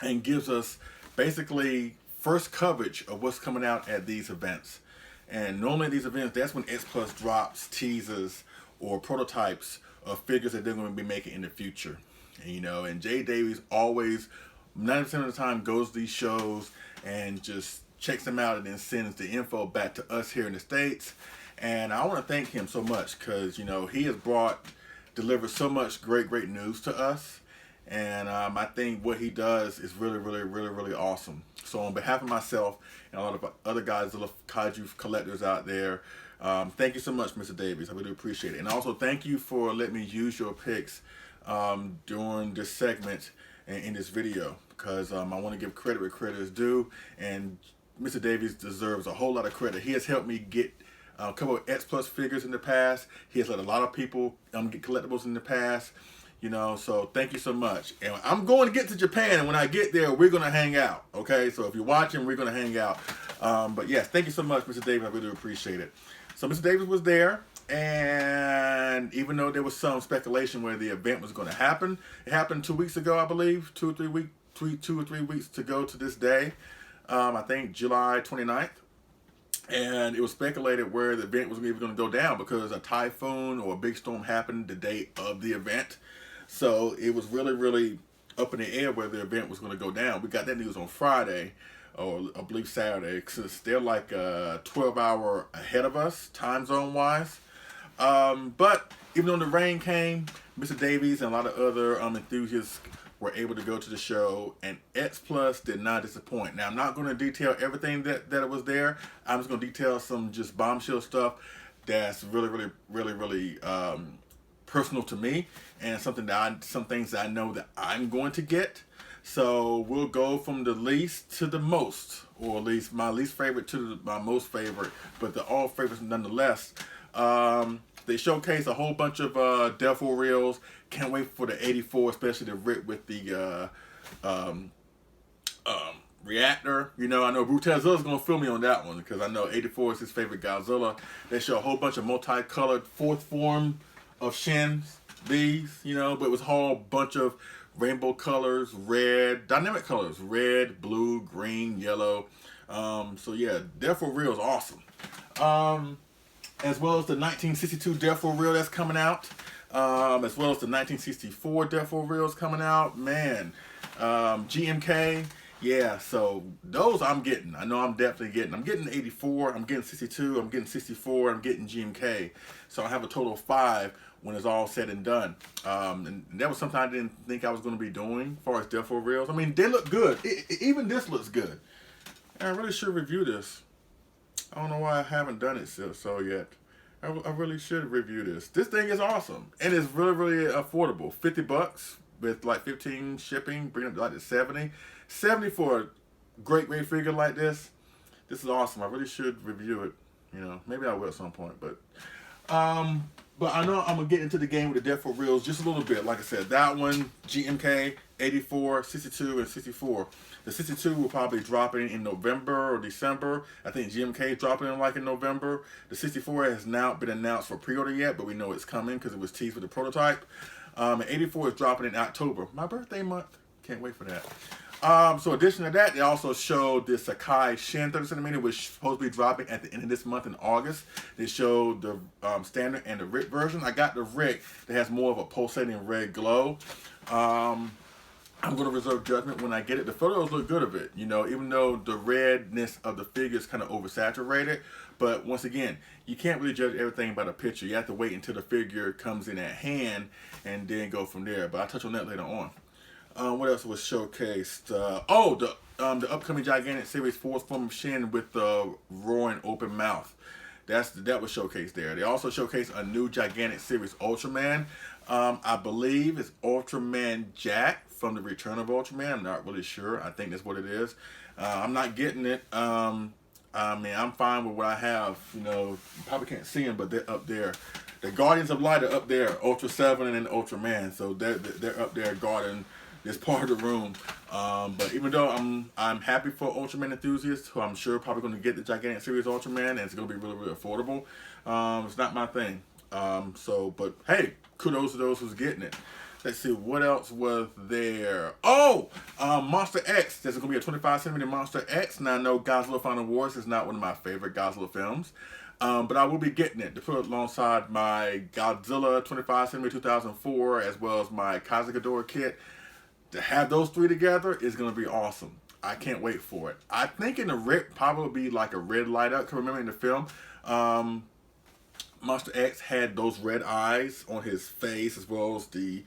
and gives us basically first coverage of what's coming out at these events. And normally at these events, that's when X Plus drops teasers or prototypes of figures that they're going to be making in the future. And Jay Davies always, 90% of the time, goes to these shows and just checks them out and then sends the info back to us here in the States. And I want to thank him so much because, he has delivered so much great news to us. And I think what he does is really awesome. So on behalf of myself and a lot of other Godzilla Kaiju collectors out there, thank you so much, Mr. Davies. I really appreciate it. And also thank you for letting me use your picks during this segment and in this video, because I want to give credit where credit is due. And Mr. Davies deserves a whole lot of credit. He has helped me get a couple of X Plus figures in the past. He has let a lot of people get collectibles in the past. So thank you so much. And I'm going to get to Japan, and when I get there, we're going to hang out, okay? So if you're watching, we're going to hang out. But yes, thank you so much, Mr. Davis. I really appreciate it. So Mr. Davis was there, and even though there was some speculation where the event was going to happen, it happened 2 weeks ago, I believe, 2 or 3 weeks to go to this day. I think July 29th. And it was speculated where the event was even going to go down because a typhoon or a big storm happened the day of the event. So it was really up in the air where the event was going to go down. We got that news on Friday, or I believe Saturday, since they're like 12-hour ahead of us, time zone wise. But even though the rain came, Mr. Davies and a lot of other enthusiasts were able to go to the show, and X Plus did not disappoint. Now, I'm not going to detail everything that it was there. I'm just going to detail some just bombshell stuff that's really personal to me, and some things that I know that I'm going to get. So we'll go from the least to the most, or at least my least favorite to my most favorite, but they're all favorites nonetheless. They showcase a whole bunch of Defo reels. Can't wait for the 84, especially the Rip with the reactor. I know Brutezilla's going to fill me on that one because I know 84 is his favorite Godzilla. They show a whole bunch of multicolored fourth form of shins, but it was a whole bunch of rainbow colors, dynamic colors, red, blue, green, yellow. So yeah, Defo reel is awesome. As well as the 1962 Defo reel that's coming out. As well as the 1964 Defo reels coming out. Man, GMK. Yeah, so those I'm getting. I know I'm definitely getting. I'm getting 84, I'm getting 62, I'm getting 64, I'm getting GMK. So I have a total of 5 when it's all said and done. And that was something I didn't think I was going to be doing as far as Defo reels. I mean, they look good. Even this looks good. And I really should review this. I don't know why I haven't done it so yet. I really should review this. This thing is awesome. And it's really affordable. $50. with like 15 shipping, bringing it like to 70. 70 for a great figure like this. This is awesome. I really should review it. You know, maybe I will at some point, but I know I'm gonna get into the game with the Death for Reals just a little bit. Like I said, that one, GMK, 84, 62, and 64. The 62 will probably drop in November or December. I think GMK is dropping in like in November. The 64 has not been announced for pre-order yet, but we know it's coming because it was teased with the prototype. And 84 is dropping in October, my birthday month. Can't wait for that. So addition to that, they also showed the Sakai Shin 30cm, which is supposed to be dropping at the end of this month in August. They showed the standard and the Rick version. I got the Rick that has more of a pulsating red glow. I'm going to reserve judgment when I get it. The photos look good of it, you know, even though the redness of the figure is kind of oversaturated. But once again, you can't really judge everything by the picture. You have to wait until the figure comes in at hand and then go from there. But I'll touch on that later on. What else was showcased? The upcoming Gigantic Series fourth form of Shin with the roaring open mouth. That was showcased there. They also showcased a new Gigantic Series Ultraman. I believe it's Ultraman Jack from the Return of Ultraman. I'm not really sure. I think that's what it is. I'm not getting it. I mean, I'm fine with what I have. You know, you probably can't see them, but they're up there. The Guardians of Light are up there, Ultra 7 and Ultraman. So they're up there guarding this part of the room. But even though I'm happy for Ultraman enthusiasts, who I'm sure probably going to get the Gigantic Series Ultraman, and it's going to be really, really affordable. It's not my thing. But hey, kudos to those who's getting it. Let's see, what else was there? Monster X. There's going to be a 25cm Monster X. Now, I know Godzilla Final Wars is not one of my favorite Godzilla films. But I will be getting it to put alongside my Godzilla 25cm 2004, as well as my Kaiju kit. To have those three together is going to be awesome. I can't wait for it. I think in the Rick probably be like a red light up. Because remember in the film, Monster X had those red eyes on his face, as well as the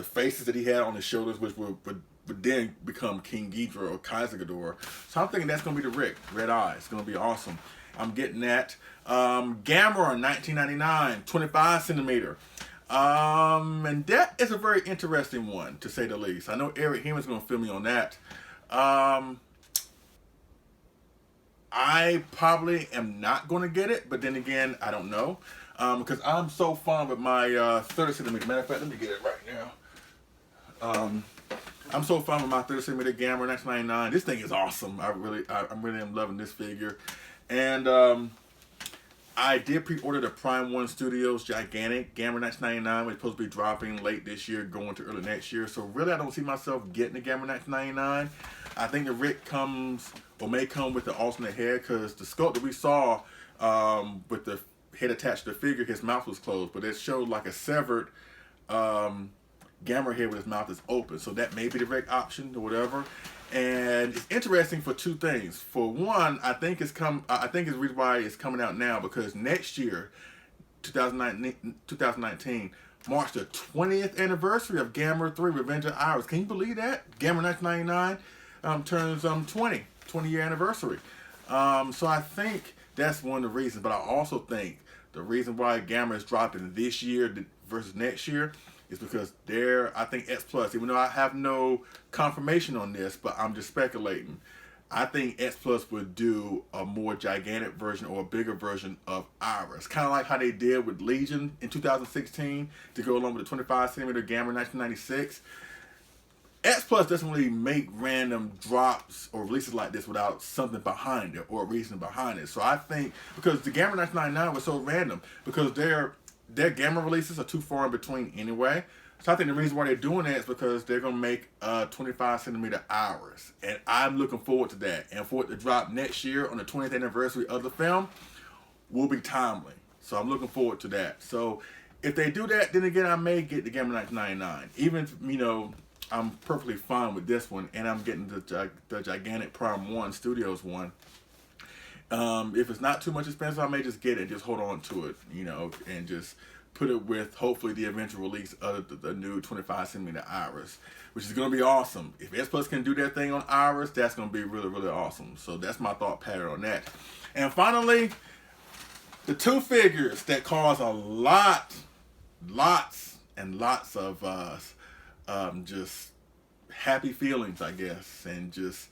faces that he had on his shoulders, which would then become King Ghidorah or Kaiju. So I'm thinking that's going to be the Rick, red eyes. It's going to be awesome. I'm getting that. Gamera 1999, 25cm. And that is a very interesting one, to say the least. I know Eric Heeman's going to fill me on that. I probably am not going to get it, but then again, I don't know. Because I'm so fond with my 30cm. Matter of fact, let me get it right now. I'm so fond with my 30cm Gamera 1999. This thing is awesome. I really am loving this figure. And I did pre-order the Prime 1 Studios Gigantic Gamera 1999, which is supposed to be dropping late this year, going to early next year. So really, I don't see myself getting the Gamera 1999. I think the Rick may come with the alternate head, because the sculpt that we saw with the head attached to the figure, his mouth was closed, but it showed like a severed Gamera head with his mouth is open. So that may be the Rick option or whatever. And it's interesting for two things. For one, I think it's the reason why it's coming out now, because next year, 2019, marks the 20th anniversary of Gamera 3 Revenge of Iris. Can you believe that? Gamera 1999 turns 20-year anniversary. So I think that's one of the reasons. But I also think the reason why Gamera is dropping this year versus next year is because I think X Plus, even though I have no confirmation on this, but I'm just speculating, I think X Plus would do a more gigantic version or a bigger version of Iris. Kind of like how they did with Legion in 2016 to go along with the 25cm Gamera 1996. X Plus doesn't really make random drops or releases like this without something behind it or a reason behind it. So I think, because the Gamera 1999 was so random, because their Gamera releases are too far in between anyway. So I think the reason why they're doing that is because they're going to make a 25cm Iris. And I'm looking forward to that. And for it to drop next year on the 20th anniversary of the film will be timely. So I'm looking forward to that. So if they do that, then again, I may get the Gamera 1999. Even, you know, I'm perfectly fine with this one. And I'm getting the Gigantic Prime 1 Studios one. If it's not too much expensive, I may just get it and just hold on to it, you know, and just put it with, hopefully, the eventual release of the new 25cm Iris, which is going to be awesome. If S Plus can do their thing on Iris, that's going to be really, really awesome. So that's my thought pattern on that. And finally, the two figures that cause lots and lots of just happy feelings, I guess, and just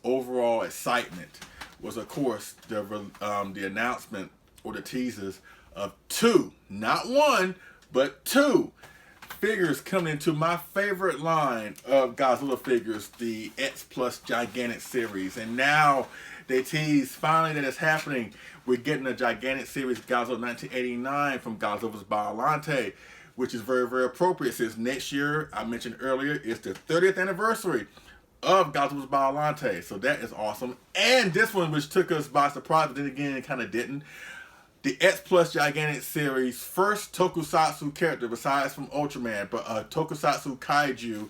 overall excitement was, of course, the announcement or the teasers of 2, not 1, but 2 figures coming into my favorite line of Godzilla figures, the X Plus Gigantic series. And now they tease finally that it's happening. We're getting a Gigantic series Godzilla 1989 from Godzilla's Biollante, which is very, very appropriate since next year, I mentioned earlier, is the 30th anniversary of Godzilla's Biollante. So that is awesome. And this one, which took us by surprise, but then again, it kind of didn't. The X Plus Gigantic series first tokusatsu character, besides from Ultraman, but a tokusatsu kaiju,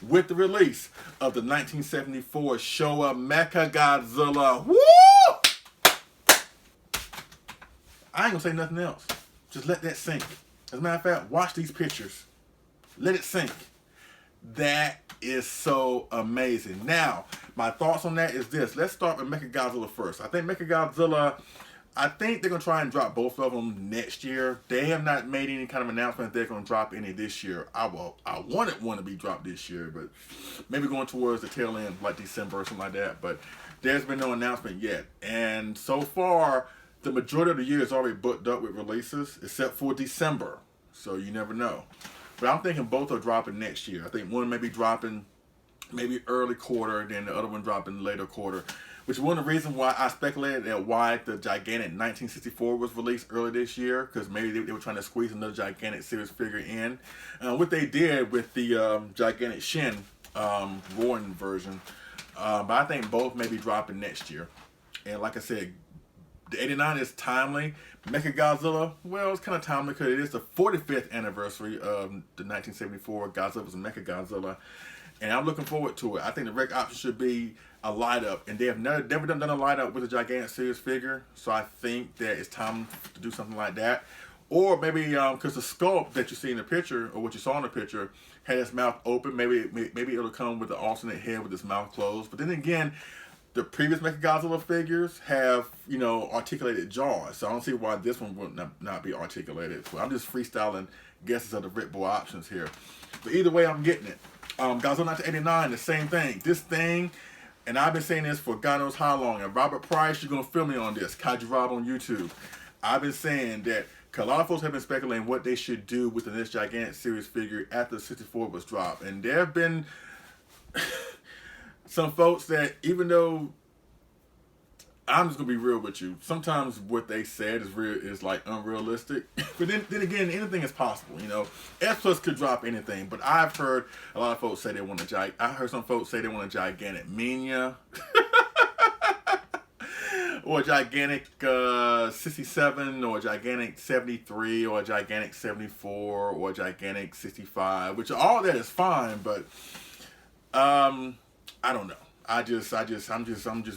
with the release of the 1974 Showa Mechagodzilla. Woo! I ain't gonna say nothing else. Just let that sink. As a matter of fact, watch these pictures. Let it sink. That is so amazing. Now, my thoughts on that is this. Let's start with Mechagodzilla first. I think Mechagodzilla, I think they're going to try and drop both of them next year. They have not made any kind of announcement they're going to drop any this year. I wanted one to be dropped this year, but maybe going towards the tail end, like December or something like that. But there's been no announcement yet. And so far, the majority of the year is already booked up with releases, except for December. So you never know. But I'm thinking both are dropping next year. I think one may be dropping maybe early quarter, then the other one dropping later quarter. Which is one of the reasons why I speculated at why the Gigantic 1964 was released early this year, because maybe they were trying to squeeze another Gigantic series figure in. What they did with the Gigantic Shin Roaring version, but I think both may be dropping next year. And like I said, the 89 is timely. Mechagodzilla, well, it's kind of timely because it is the 45th anniversary of the 1974 Godzilla's Mechagodzilla. And I'm looking forward to it. I think the correct option should be a light up, and they have never done a light up with a Gigantic series figure, so I think that it's time to do something like that. Or maybe because the sculpt that you see in the picture, or what you saw in the picture, had its mouth open. Maybe it'll come with the alternate head with its mouth closed. But then again, the previous Mechagodzilla figures have, articulated jaws, so I don't see why this one would not be articulated. So I'm just freestyling guesses of the Rick Boy options here. But either way, I'm getting it. Godzilla 1989, the same thing. This thing, and I've been saying this for God knows how long, and Robert Price, you're going to feel me on this, Kaiju Rob on YouTube. I've been saying that, because a lot of folks have been speculating what they should do with the next Gigantic series figure after the 64 was dropped. And there have been some folks that, even though, I'm just going to be real with you, sometimes what they said is like unrealistic. But then again, anything is possible, S Plus could drop anything, but I've heard a lot of folks say they want I heard some folks say they want a Gigantic Mania. Or a Gigantic 67, or a Gigantic 73, or a Gigantic 74, or a Gigantic 65, which all that is fine, but I don't know. I'm just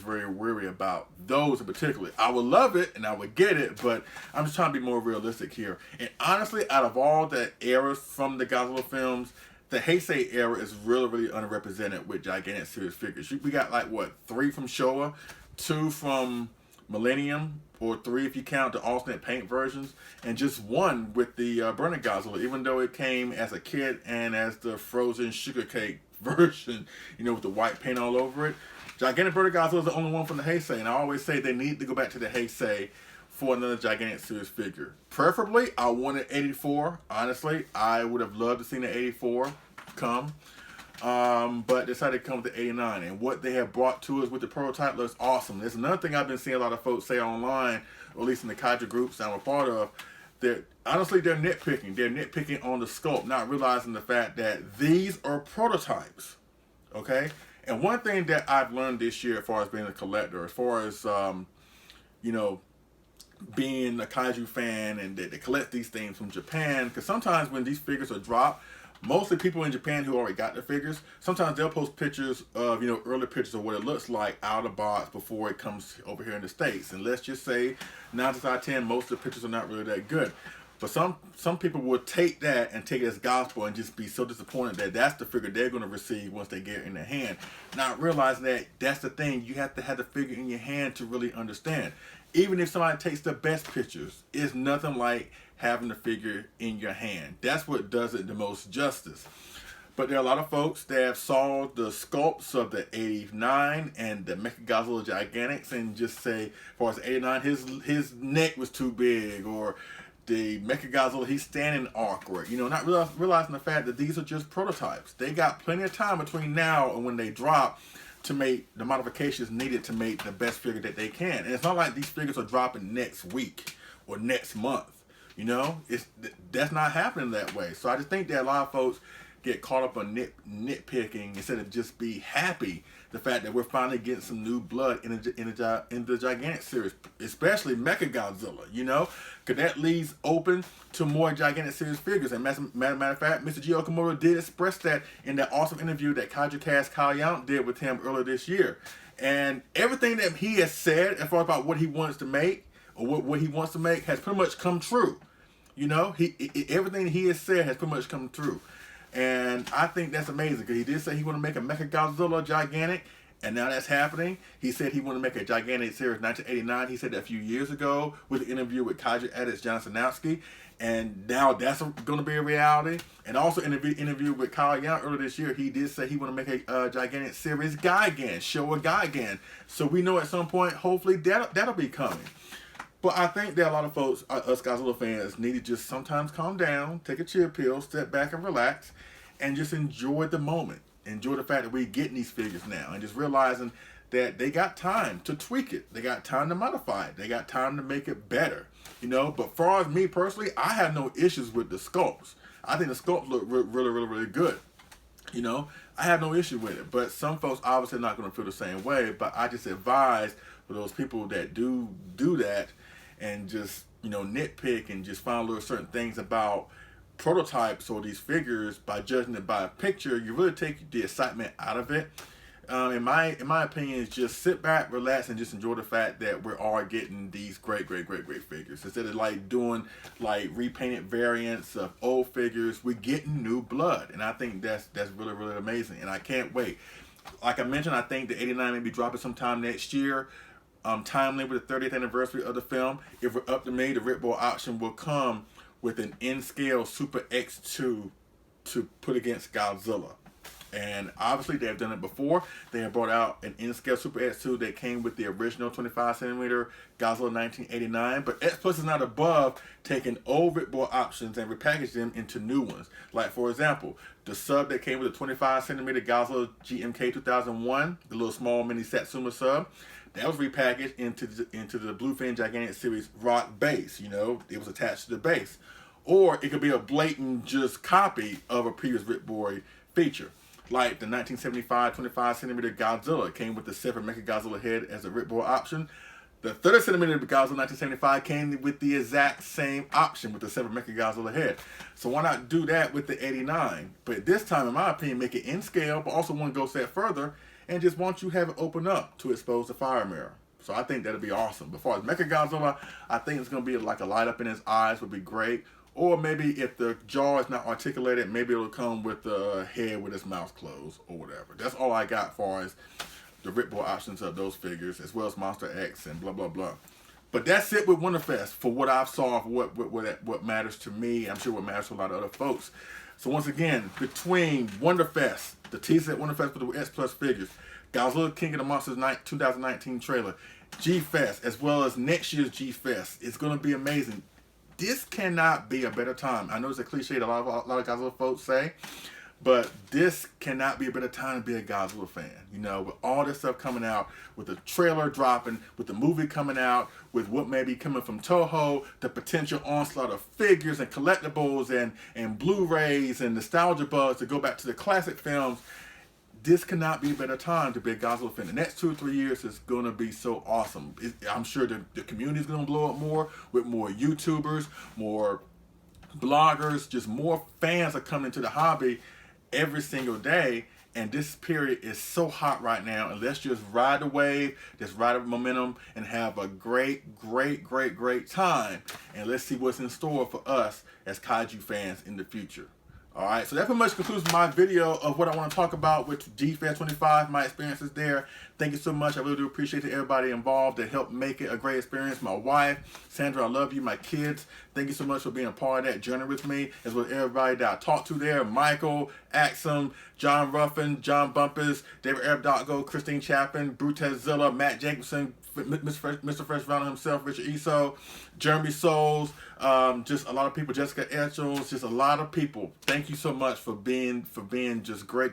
very weary about those in particular. I would love it and I would get it, but I'm just trying to be more realistic here. And honestly, out of all the eras from the Godzilla films, the Heisei era is really, really underrepresented with Gigantic series figures. We got 3 from Showa, 2 from Millennium, or 3 if you count the alternate paint versions, and just 1 with the Burning Godzilla, even though it came as a kit and as the frozen sugar cake version, with the white paint all over it. Gigantic Burning Godzilla is the only one from the Heisei, and I always say they need to go back to the Heisei for another Gigantic series figure. Preferably, I wanted 84. Honestly, I would have loved to see the 84 come. But decided to come with the 89, and what they have brought to us with the prototype looks awesome. There's another thing I've been seeing a lot of folks say online, or at least in the Kaiju groups I'm a part of, that honestly they're nitpicking. They're nitpicking on the sculpt, not realizing the fact that these are prototypes. Okay? And one thing that I've learned this year as far as being a collector, as far as being a Kaiju fan and that they collect these things from Japan, because sometimes when these figures are dropped, mostly people in Japan who already got their figures, sometimes they'll post pictures of, early pictures of what it looks like out of the box before it comes over here in the States. And let's just say 9 times out of 10, most of the pictures are not really that good. But some people will take that and take it as gospel and just be so disappointed that that's the figure they're going to receive once they get it in their hand. Not realizing that that's the thing, you have to have the figure in your hand to really understand. Even if somebody takes the best pictures, it's nothing like having the figure in your hand. That's what does it the most justice. But there are a lot of folks that have saw the sculpts of the 89 and the Mechagodzilla Gigantics and just say, as far as 89, his neck was too big, or the Mechagodzilla, he's standing awkward. You know, not realizing the fact that these are just prototypes. They got plenty of time between now and when they drop to make the modifications needed to make the best figure that they can. And it's not like these figures are dropping next week or next month. You know, that's not happening that way. So I just think that a lot of folks get caught up on nitpicking instead of just be happy the fact that we're finally getting some new blood in the Gigantic series, especially Mechagodzilla, you know, because that leaves open to more Gigantic series figures. And matter of fact, Mr. G. Okamoto did express that in that awesome interview that Kaiju Cast Kyle Yount did with him earlier this year. And everything that he has said as far as about what he wants to make, or what he wants to make, has pretty much come true. You know, everything he has said has pretty much come true. And I think that's amazing, because he did say he want to make a Mechagodzilla Gigantic, and now that's happening. He said he want to make a Gigantic series 1989. He said that a few years ago with an interview with Kaiju Edits John Sinowski, and now that's going to be a reality. And also in an interview with Kyle Yount earlier this year, he did say he want to make a Gigantic series Gigan, show a Gigan. So we know at some point, hopefully that'll be coming. But I think that a lot of folks, us Godzilla fans, need to just sometimes calm down, take a chill pill, step back and relax, and just enjoy the moment. Enjoy the fact that we're getting these figures now, and just realizing that they got time to tweak it. They got time to modify it. They got time to make it better. You know, but for as me personally, I have no issues with the sculpts. I think the sculpts look really good. You know, I have no issue with it. But some folks obviously are not going to feel the same way. But I just advise for those people that do that, and just, you know, nitpick and just find little certain things about prototypes or these figures by judging it by a picture, you really take the excitement out of it. In my opinion, is just sit back, relax, and just enjoy the fact that we're all getting these great figures. Instead of like doing like repainted variants of old figures, we're getting new blood, and I think that's really amazing, and I can't wait. Like I mentioned, I think the 89 may be dropping sometime next year. Timely with the 30th anniversary of the film. If we're up to me, the Ripboard option will come with an N-scale Super X2 to put against Godzilla. And obviously they've done it before. They have brought out an N-scale Super X2 that came with the original 25cm Godzilla 1989. But X Plus is not above taking old Ripboard options and repackage them into new ones. Like, for example, the sub that came with the 25cm Godzilla GMK 2001, the little small mini Satsuma sub, that was repackaged into the Bluefin Gigantic Series rock base. You know, it was attached to the base. Or it could be a blatant just copy of a previous Ripboard feature. Like the 1975 25cm Godzilla came with the separate Mechagodzilla head as a Ripboard option. The 30cm Godzilla 1975 came with the exact same option with the separate Mechagodzilla head. So why not do that with the 89? But this time, in my opinion, make it in scale, but also want to go a step further and just want you to have it open up to expose the fire mirror. So I think that'll be awesome. But as far as Mechagodzilla, I think it's going to be like a light up in his eyes would be great. Or maybe if the jaw is not articulated, maybe it'll come with the head with its mouth closed or whatever. That's all I got as far as the Ripboard options of those figures, as well as Monster X and blah, blah, blah. But that's it with Wonderfest for what I've saw, for what matters to me. I'm sure what matters to a lot of other folks. So once again, between Wonderfest, the teaser at Wonderfest for the X Plus figures, Godzilla King of the Monsters 2019 trailer, G-Fest, as well as next year's G-Fest, it's going to be amazing. This cannot be a better time. I know it's a cliche that a lot of Godzilla folks say, but this cannot be a better time to be a Godzilla fan. You know, with all this stuff coming out, with the trailer dropping, with the movie coming out, with what may be coming from Toho, the potential onslaught of figures and collectibles and Blu-rays and nostalgia buzz to go back to the classic films, this cannot be a better time to be a Godzilla fan. The next 2 or 3 years is going to be so awesome. I'm sure the community is going to blow up more with more YouTubers, more bloggers, just more fans are coming to the hobby every single day. And this period is so hot right now. And let's just ride the wave, just ride the momentum, and have a great time. And let's see what's in store for us as Kaiju fans in the future. All right, so that pretty much concludes my video of what I want to talk about with G-Fest 25, my experiences there. Thank you so much. I really do appreciate everybody involved that helped make it a great experience. My wife, Sandra, I love you. My kids, thank you so much for being a part of that journey with me, as well as everybody that I talked to there. Michael, Axum, John Ruffin, John Bumpus, David Arabdotgo, Christine Chapin, Brutezilla, Matt Jacobson, Mr. Fresh Valor himself, Richard Eso, Jeremy Souls, just a lot of people, Jessica Etchels, just a lot of people. Thank you so much for being just great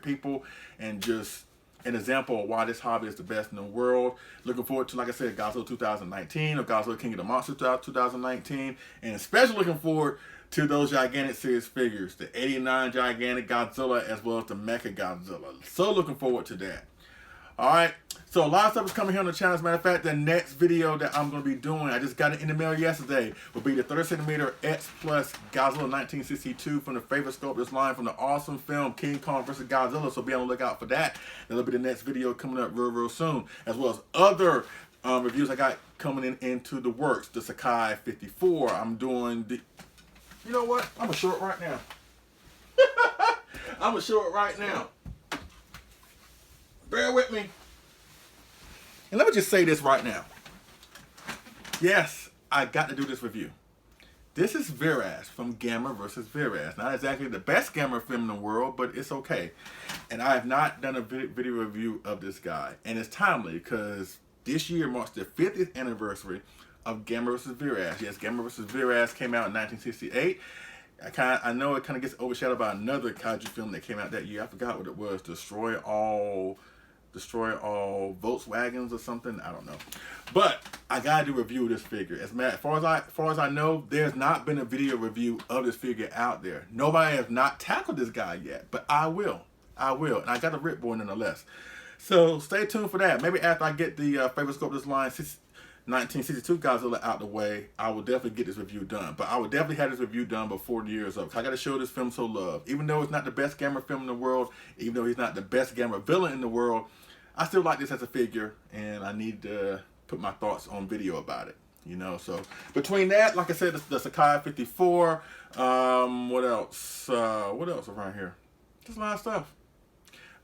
people, and just an example of why this hobby is the best in the world. Looking forward to, like I said, Godzilla 2019 or Godzilla King of the Monsters 2019, and especially looking forward to those gigantic series figures, the 89 gigantic Godzilla as well as the Mecha Godzilla. So looking forward to that. Alright, so a lot of stuff is coming here on the channel. As a matter of fact, the next video that I'm going to be doing, I just got it in the mail yesterday, will be the 30cm X Plus Godzilla 1962 from the favorite sculptors line from the awesome film King Kong vs. Godzilla. So be on the lookout for that. That'll be the next video coming up real soon, as well as other reviews I got coming into the works. The Sakai 54. I'm doing the... You know what? I'm going to show it right now. I'm going to show it right now. Bear with me. And let me just say this right now. Yes, I got to do this review. This is Viraz from Gamma vs. Viraz. Not exactly the best Gamma film in the world, but it's okay. And I have not done a video review of this guy. And it's timely because this year marks the 50th anniversary of Gamma vs. Viraz. Yes, Gamma vs. Viraz came out in 1968. I know it kind of gets overshadowed by another kaiju film that came out that year. I forgot what it was. Destroy all Volkswagens or something. I don't know. But I gotta do a review of this figure. As far as I know, there's not been a video review of this figure out there. Nobody has not tackled this guy yet, but I will. And I got a ripboard nonetheless. So stay tuned for that. Maybe after I get the favorite sculptors line 1962 Godzilla out the way, I will definitely get this review done. But I will definitely have this review done before the year is up. I got to show this film some love. Even though it's not the best Gamma film in the world, even though he's not the best Gamma villain in the world, I still like this as a figure, and I need to put my thoughts on video about it. You know, so between that, like I said, the Sakai 54. What else? What else around here? Just a lot of stuff.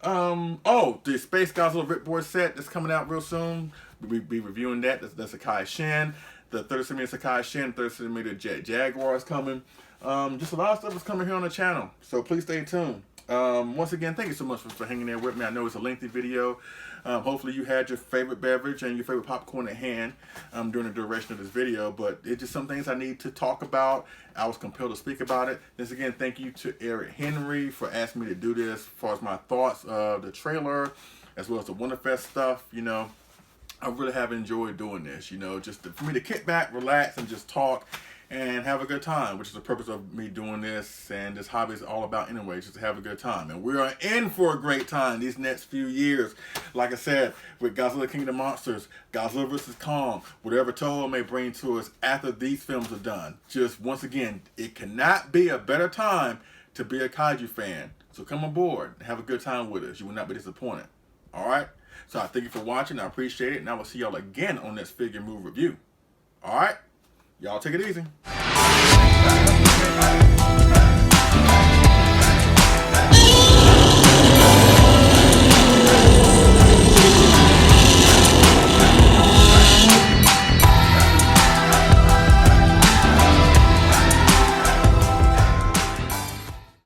Oh, the Space Godzilla Ripboard set that's coming out real soon. We'll be reviewing that. The Sakai Shin, the 30cm Sakai Shin, 30cm Jet Jaguar is coming. Just a lot of stuff is coming here on the channel, so please stay tuned. Once again, thank you so much for hanging there with me. I know it's a lengthy video. Hopefully you had your favorite beverage and your favorite popcorn at hand during the duration of this video, but it's just some things I need to talk about. I was compelled to speak about it. Once again, thank you to Eric Henry for asking me to do this as far as my thoughts of the trailer as well as the Wonderfest stuff. You know, I really have enjoyed doing this, you know, just for me to kick back, relax, and just talk and have a good time, which is the purpose of me doing this, and this hobby is all about anyway, just to have a good time. And we are in for a great time these next few years. Like I said, with Godzilla King of the Monsters, Godzilla vs. Kong, whatever Toho may bring to us after these films are done. Just once again, it cannot be a better time to be a kaiju fan. So come aboard and have a good time with us. You will not be disappointed. Alright? So I thank you for watching. I appreciate it. And I will see y'all again on this figure move review. Alright? Y'all take it easy.